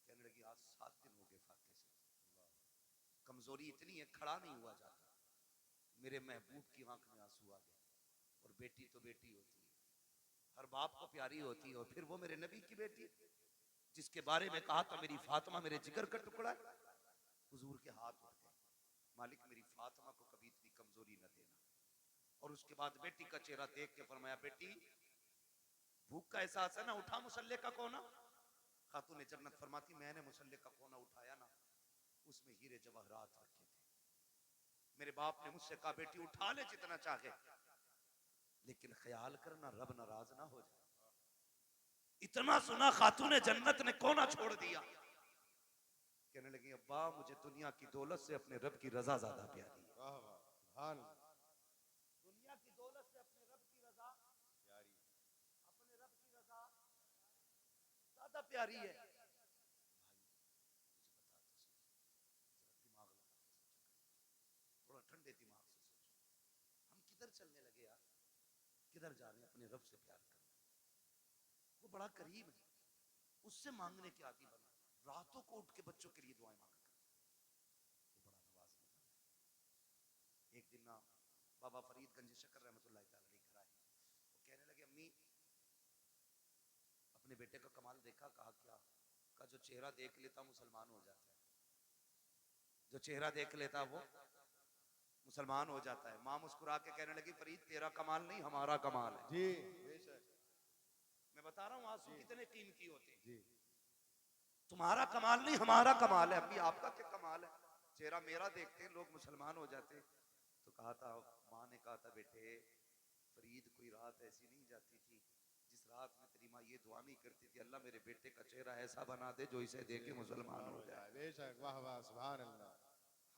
कहने लगी आज 7 दिन हो गए फाके से, कमजोरी इतनी है खड़ा नहीं हुआ जाता। मेरे महबूब की आंख में आंसू आ गए। और बेटी तो बेटी होती है, हर बाप को प्यारी होती है, और फिर वो मेरे नबी की बेटी जिसके बारे में कहा था मेरी फातिमा मेरे जिगर का टुकड़ा है। हुजूर के हाथ उठ गए, मालिक मेरी फातिमा को कभी इतनी कमजोरी न देना। और उसके बाद बेटी का चेहरा देख के फरमाया बेटी भूख का एहसास है ना, उठा मुसल्ले का कोना। खातून जन्नत फरमाती मैंने मुसल्ले का कोना उठाया ना, उसमें हीरे जवाहरात रखे थे। मेरे बाप ने मुझसे कहा बेटी उठा ले जितना चाहे, लेकिन ख्याल करना रब नाराज ना हो जाए। इतना सुना खातून जन्नत ने कोना छोड़ दिया। कहने लगी अब्बा मुझे दुनिया की दौलत से अपने रब की रजा ज्यादा प्यारी है। वाह वाह सुभान अल्लाह। दुनिया की दौलत से अपने रब की रजा, प्यारी अपने रब की रजा ज्यादा प्यारी है। भाई मुझे बता तो सही, जरा दिमाग लगा के सोचो, थोड़ा ठंडे दिमाग से सोचो, हम किधर चलने लगे यार, किधर जा रहे हैं? अपने रब से प्यार करना, वो बड़ा करीब है, उससे मांगने के आदी बनो। रातों को उठ के बच्चों के लिए दुआएं मांगा करो, वो बड़ा नवाजने वाला है। एक दिन ना बाबा फरीदगंज शक्कर रहमतुल्लाह अलैहि घर आए, वो कहने लगे अम्मी अपने बेटे का कमाल देखा? कहा क्या? का जो चेहरा देख लेता मुसलमान हो जाता है, जो चेहरा देख लेता वो मुसलमान हो जाता है। माँ मुस्कुरा के कहने लगी फरीद तेरा कमाल नहीं हमारा कमाल है। जी बेशक मैं बता रहा हूँ आंसू कितने कीमती होते हैं। जी तुम्हारा कमाल नहीं हमारा कमाल है। अम्मी आपका क्या कमाल है? चेहरा मेरा देखते हैं लोग मुसलमान हो जाते। तो कहा था, माँ ने कहा था बेटे फरीद कोई रात ऐसी नहीं जाती थी जिस रात में तेरी माँ ये दुआ नहीं करती थी अल्लाह मेरे बेटे का चेहरा ऐसा बना दे जो इसे देख के मुसलमान हो जाए। बेशक वाह वाह सुभान अल्लाह।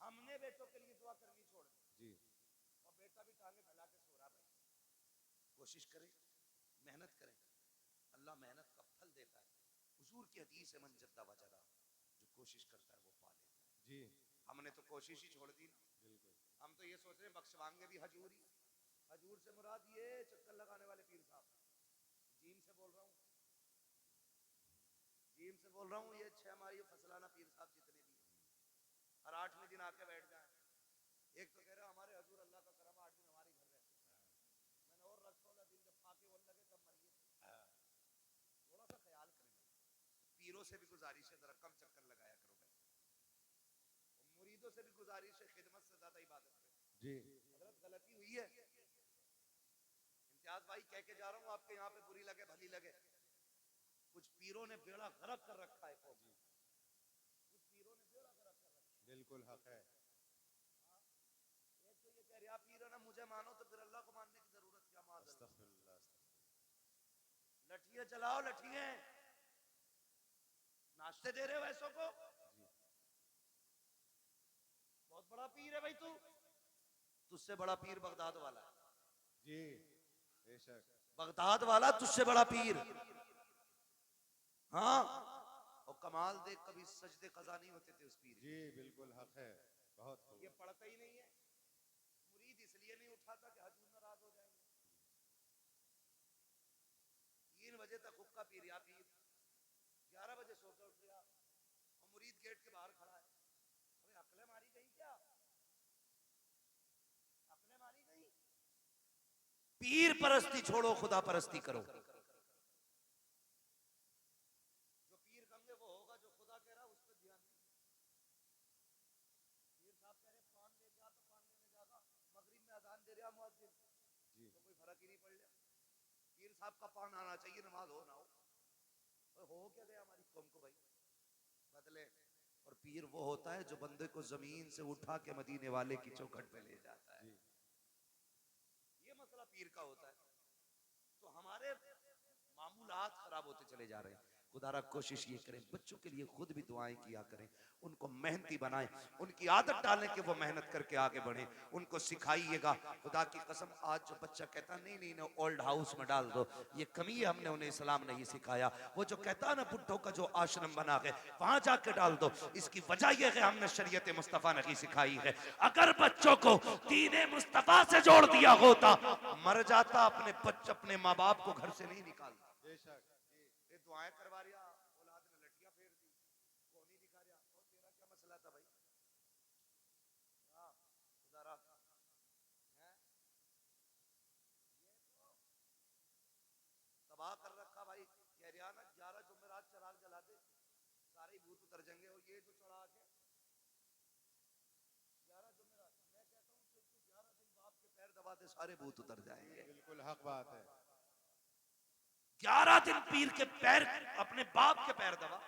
हमने बेटों के लिए दुआ करनी छोड़ दी, जी और बेटा भी टांगे फैला के सो रहा। भाई कोशिश करें, मेहनत करें, अल्लाह मेहनत का फल देता है। हुजूर की हदीस है मन जद्दा वजदा, जो कोशिश करता है वो पा लेता है। जी हमने तो कोशिश ही छोड़ दी ना। बिल्कुल हम तो ये सोच रहे हैं बख्शवाएंगे भी हजूर ही। हजूर से मुराद ये चक्कर लगाने वाले पीर साहब, जीम से बोल रहा हूँ, जीम से बोल रहा हूँ, ये 6 हमारी फसलाना पीर साहब जितने भी हैं, हर 8वें दिन आके बैठ जाए। एक तो कह रहा हमारे हजूर अल्लाह का करम 8 दिन हमारे घर रहते। मैंने और रख 16 दिन जब फाके वन लगे तब मरिए। थोड़ा सा ख्याल करें भाई, पीरों से भी गुजारिश है जरा कम चक्कर लगाया करो भाई, और मुरीदों से भी गुजारिश है खिदमत से ज्यादा इबादत करें। जी हजरत गलती हुई है, इम्तियाज भाई कह के जा रहा हूँ, आपके यहाँ पे बुरी लगे भली लगे, कुछ पीरों ने बेड़ा गर्क कर रखा है कौम, कुछ पीरों ने बेड़ा गर्क कर रखा है। बिल्कुल हक है। एक तो ये कह रहा पीर है ना मुझे मानो, तो फिर अल्लाह को मानने की जरूरत क्या? माज़ अस्तगफिरुल्लाह अस्तगफिरुल्लाह। लठिए चलाओ, लठिए नाश्ते दे रहे हो ऐसों को, बहुत बड़ा पीर है भाई तू, तुझसे बड़ा पीर बगदाद वाला है। जी बेशक बगदाद वाला तुझसे बड़ा पीर। हाँ, और कमाल देख कभी सजदे कज़ा नहीं होते थे उस पीर के। जी बिल्कुल हक है। बहुत खूब। ये पढ़ता ही नहीं है, मुरीद इसलिए नहीं उठाता कि हजूर नाराज हो जाएंगे। 3 बजे तक हुक्का पी रहा पीर, 11 बजे सो के उठ गया, और मुरीद मुरीद गेट के बाहर खड़ा है, अबे अकले मारी गई क्या? अकले मारी गई? पीर परस्ती छोड़ो, खुदा परस्ती करो। जो पीर कहेंगे वो होगा, जो खुदा कह रहा है उस पर ध्यान नहीं। पीर साहब कह रहे पान लेके आ तो पान लेने जागा, मगरिब में अजान दे रहा मुअज्जिन जी, तो कोई फर्क ही नहीं पड़ रहा। पीर साहब का पान आना चाहिए, नमाज हो ना हो क्या गया हमारी कौम को भाई, बदले। और पीर वो होता है जो बंदे को जमीन से उठा के मदीने वाले की चौखट पे ले जाता है, ये मसला पीर का होता है। तो हमारे मामूलात खराब होते चले जा रहे हैं। खुदारा कोशिश ये करें, बच्चों के लिए खुद भी दुआएं किया करें, उनको मेहनती बनाएं, उनकी आदत डालें कि वो मेहनत करके आगे बढ़े, उनको सिखाइएगा। खुदा की कसम, आज जो बच्चा कहता नहीं नहीं ना ओल्ड हाउस में डाल दो, ये कमी है, हमने उन्हें इस्लाम नहीं सिखाया। वो जो कहता ना बुढ़ों का जो आश्रम बना है वहां जाके डाल दो, इसकी वजह यह है हमने शरीयत मुस्तफा नहीं सिखाई है। अगर बच्चों को दीन मुस्तफा से जोड़ दिया होता, मर जाता, अपने माँ बाप को घर से नहीं निकालता। दुआएं करवा रहा, औलाद ने लठियां फेर दी, वो नहीं दिखा रहा, और तेरा क्या मसला था भाई? हाँ, खुदारा है, ये तो तबाह कर रखा भाई। कह रहा ना 11 जुमेरात चराग जला दे, सारे ही भूत उतर जाएंगे। और ये जो चढ़ा के 11 जुमेरात, मैं कहता हूँ सिर्फ 11 दिन बाप के पैर दबा दे, सारे भूत उतर जाएंगे। बिल्कुल हक बात है। 11 दिन पीर के पैर, अपने बाप के पैर दबा।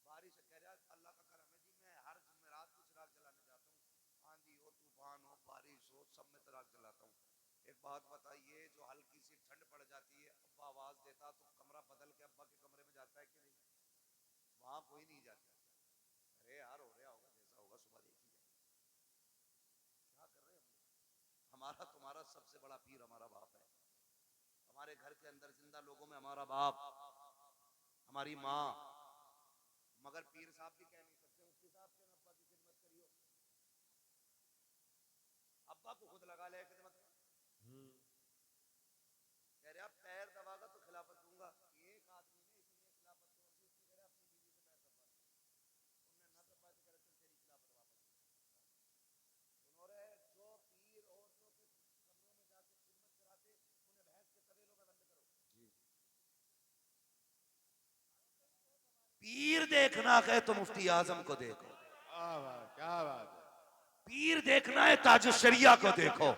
बारिश कह रहा अल्लाह का करम है जी, मैं हर जुमेरात को चिराग जलाने जाता हूँ, आंधी हो, तूफान हो, बारिश हो, सब में चिराग जलाता हूँ। एक बात बताइए, जो हल्की सी ठंड पड़ जाती है, अब्बा आवाज देता तो कमरा बदल के अब्बा के कमरे में जाता है कि नहीं? वहां कोई नहीं जाता। अरे यार हो रहा होगा, जैसा होगा सुबह देखी जाए। क्या कर रहे हैं हमारा तुम्हारा सबसे बड़ा पीर हमारा बाप है। हमारे घर के अंदर जिंदा लोगों में हमारा बाप, हमारी माँ, मगर पीर साहब भी कह नहीं सकते मुफ्ती साहब से अब्बा की खिदमत करियो। अब्बा को खुद लगा ले खिदमत में, कह रहा पैर दबागा तो खिलाफत दूंगा। एक आदमी ने इसलिए खिलाफत तोड़ दी, उसकी कह रहा अपनी बीवी से पैर दबा, उन्होंने ना दबा तो कह रहा चल तेरी खिलाफत वापस। उन्होंने जो पीर औरतों के कमरों में जाके खिदमत कराते, उन्हें भैंस के तबेलों में बंद करो। पीर देखना है तो मुफ्ती आजम को देखो, क्या बात है। पीर देखना है ताज शरिया को देखो।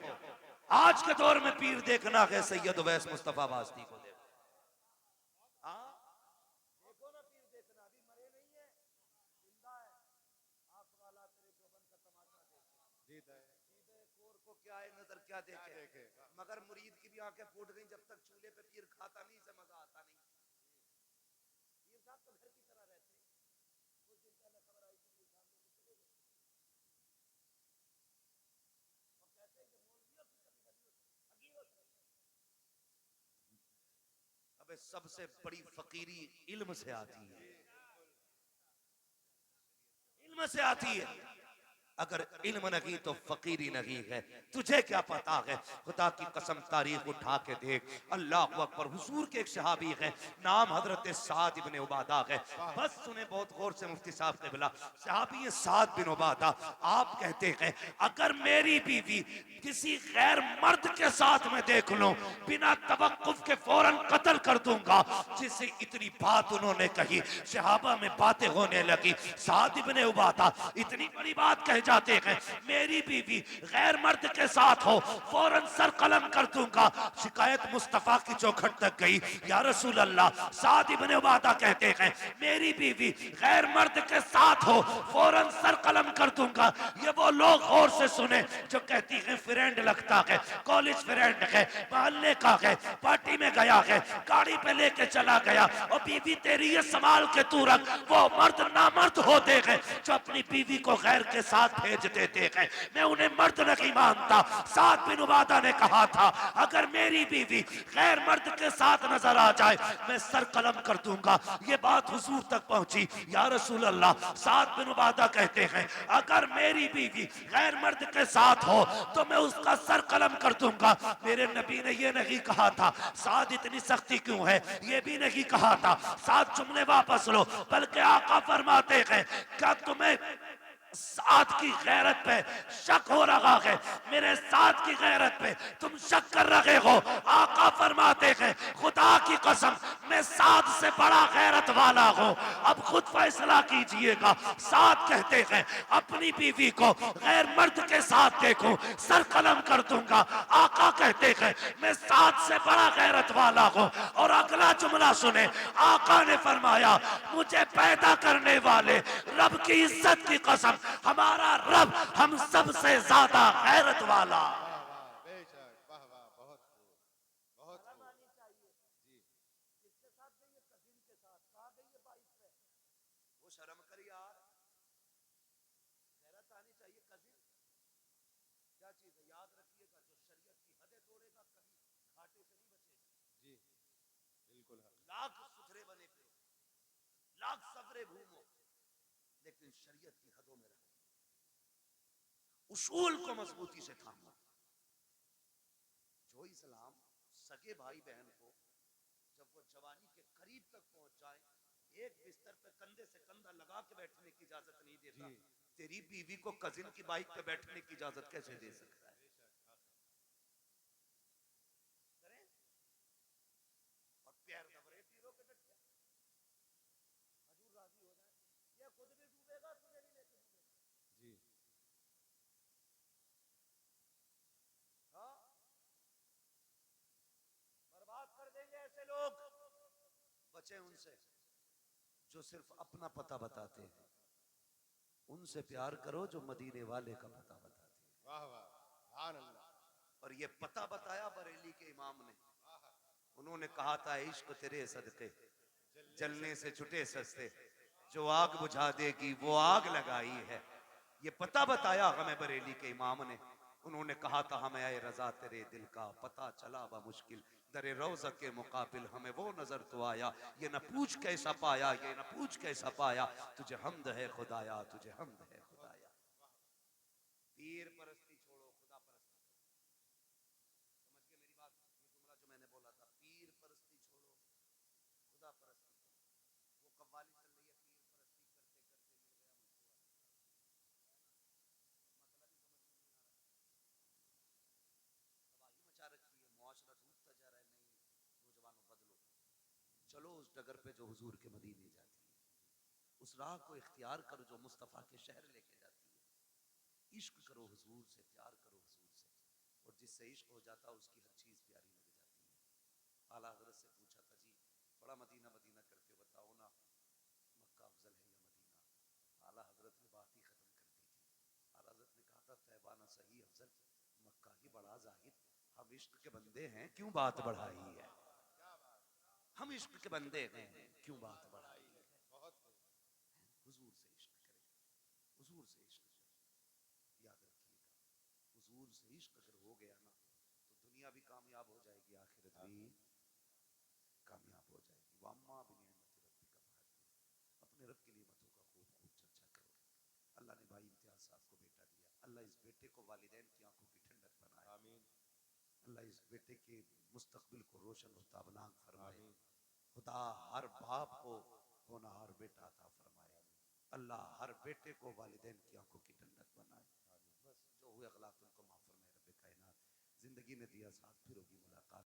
आज के दौर में पीर देखना है सैयद उवैस मुस्तफा वास्ती को देखो। हाँ देखो ना, पीर देखना, अभी मरे नहीं है, जिंदा है। आंख वाला तेरे जोबन का तमाशा देखे, सीधे कोर को क्या है नजर क्या देखे। मगर मुरीद की भी आंखें फूट गई, जब तक चूल्हे पे पीर खाता नहीं से मजा आता नहीं। पीर साहब तो घर की तरह रहते। कुछ दिन पहले खबर आई थी पीर साहब लोग चले गए, और कहते हैं कि मौलवियों की कभी कभी हकीकत। अबे सबसे बड़ी फकीरी इल्म से आती है, इल्म से आती है। अगर इल्म नहीं तो फकीरी नहीं है। तुझे क्या पता है? खुदा की कसम तारीख उठा के देख। अल्लाह अकबर। हुजूर के एक सहाबी है, नाम हजरत साद इब्ने उबादा है। बस सुने बहुत गौर से मुफ्ती साहब से बोला, सहाबी है साद बिन उबादा। आप कहते हैं अगर मेरी बीवी किसी गैर मर्द के साथ में देख लो, बिना तवक्कुफ के फौरन कत्ल कर दूंगा। जिसे इतनी बात उन्होंने कही, सहाबा में बातें होने लगी। साद इब्ने उबादा इतनी बड़ी बात कह जाते हैं, मेरी बीवी गैर मर्द के साथ हो फौरन सर कलम कर दूंगा। शिकायत मुस्तफा की चौखट तक गई, या रसूल अल्लाह। साद इब्ने उबादा कहते हैं मेरी बीवी गैर मर्द के साथ हो फौरन सर कलम कर दूंगा। ये वो लोग गौर से सुने जो कहती है फ्रेंड लगता है, कॉलेज फ्रेंड है, मोहल्ले का है, पार्टी में गया है, गाड़ी पे लेके चला गया, और बीवी तेरी ये संभाल के तू रख। वो मर्द नामर्द होते हैं जो अपनी बीवी को गैर के साथ भेज देते हैं। मैं उन्हें मर्द नहीं मानता। साद बिन उबादा ने कहा था अगर मेरी बीवी गैर मर्द के साथ नजर आ जाए मैं सर कलम कर दूंगा। ये बात हुजूर तक पहुंची। या रसूल अल्लाह, साद बिन उबादा कहते हैं अगर मेरी बीवी गैर मर्द के साथ हो तो मैं उसका सर कलम कर दूंगा। मेरे नबी ने ये नहीं कहा था साद इतनी सख्ती क्यों है, ये भी नहीं कहा था साद जुमले वापस लो, बल्कि आका फरमाते हैं क्या तुम्हें साथ की गैरत पे शक हो रहा है, मेरे साथ की गैरत पे तुम शक कर रहे हो। आका फरमाते हैं खुदा की कसम मैं साथ से बड़ा गैरत वाला हूं, अब खुद फैसला कीजिएगा। साथ कहते हैं अपनी बीवी को गैर मर्द के साथ देखूं सर कलम कर दूंगा। आका कहते हैं मैं साथ से बड़ा गैरत वाला हूं। और अगला जुमला सुने, आका ने फरमाया मुझे पैदा करने वाले रब की इज्जत की कसम हमारा रब हम सब से ज्यादा गैरत वाला। वाह वाह बेशक, वाह वाह, बहुत खूब, बहुत खूब। जी वो शर्म कर यार, गैरत आनी चाहिए। कजिन क्या चीज है याद रखिएगा, जो शरीयत की हदें तोड़ेगा कभी घाटे से नहीं बचेगा। जी बिल्कुल है। लाख सुथरे बने फिरो, लाख सफरे घूमो, लेकिन शरीयत की हदों में रहो, उसूल को मजबूती से थामो। जो इस्लाम सगे भाई बहन को जब वो जवानी के करीब तक पहुंच जाए एक बिस्तर पे कंधे से कंधा लगा के बैठने की इजाजत नहीं देता, तेरी बीवी को कजिन की बाइक पे बैठने की इजाजत कैसे दे सकता है? करें और पैर दबरे पीरों के डट के हजूर राजी हो जाए, ये खुद भी डूबेगा तुझे नहीं लेके डूबेगा। जी हाँ, बर्बाद कर देंगे ऐसे लोग। बचे उनसे जो सिर्फ अपना पता बताते हैं, उनसे प्यार करो जो मदीने वाले का पता बताते हैं। वाह वाह, सुभान अल्लाह। और ये पता बताया बरेली के इमाम ने। उन्होंने कहा था इश्क तेरे सदके जलने से छुटे सस्ते, जो आग बुझा देगी वो आग लगाई है। ये पता बताया हमें बरेली के इमाम ने। उन्होंने कहा था हमें आए रजा तेरे दिल का पता चला बा मुश्किल, दरे रोज़ा के मुकाबिल हमें वो नजर तो आया। ये न पूछ कैसा पाया, ये न पूछ कैसा पाया, तुझे हमद है खुदाया, तुझे हमद है खुदाया। पीर परस्ती छोड़ो, खुदा परस्ती करो। समझ गए मेरी बात? ये जुमला जो मैंने बोला था, पीर परस्ती छोड़ो, खुदा परस्ती करो। वो कव्वाली चल रही है पीर परस्ती करते करते मिल गया मुझको, मतलब ही समझ में नहीं आ रहा, तबाही मचा रखी है, मुआशरा टूटता जा रहा है। नहीं नौजवानों बदलो, चलो उस डगर पे जो हुजूर के मदीने जाती है, उस राह को इख्तियार करो जो मुस्तफ़ा के शहर लेके जाती है। इश्क करो हुजूर से, प्यार करो हुजूर से, और जिससे इश्क हो जाता उसकी हर चीज प्यारी लग जाती है। आला हजरत से पूछा था जी बड़ा मदीना मदीना करते हो, बताओ ना मक्का अफजल है या मदीना? आला हजरत ने बात ही खत्म कर दी थी। आला हजरत ने कहा था तैबा ना सही अफजल, मक्का ही बड़ा जाहिद। हम इश्क के बंदे हैं क्यों बात बढ़ाई है, हम इश्क के बंदे हैं क्यों बात बढ़ाई है। बहुत खूब। हुजूर से इश्क करें, हुजूर से इश्क करें। याद रखिएगा हुजूर से इश्क अगर हो गया ना तो दुनिया भी कामयाब हो जाएगी, आखिरत भी कामयाब हो जाएगी। वाम्मा बिनिअमति रब्बिका फहद्दिस, अपने रब की नेमतों का खूब खूब चर्चा करो। अल्लाह ने भाई इम्तियाज साहब को बेटा दिया, अल्लाह इस बेटे को वालिदैन की आंखों की ठंडक बनाए। आमीन अल्लाह इस बेटे के मुस्तकबिल को रोशन और ताबनाक फरमाए। आमीन खुदा हर बाप को होनहार बेटा अता फरमाए। अल्लाह हर बेटे को वालिदैन की आंखों की ठंडक बनाए। बस जो हुए गलत उनको माफ फरमाए रब्बे कायनात। जिंदगी में दिया साथ फिर होगी मुलाकात।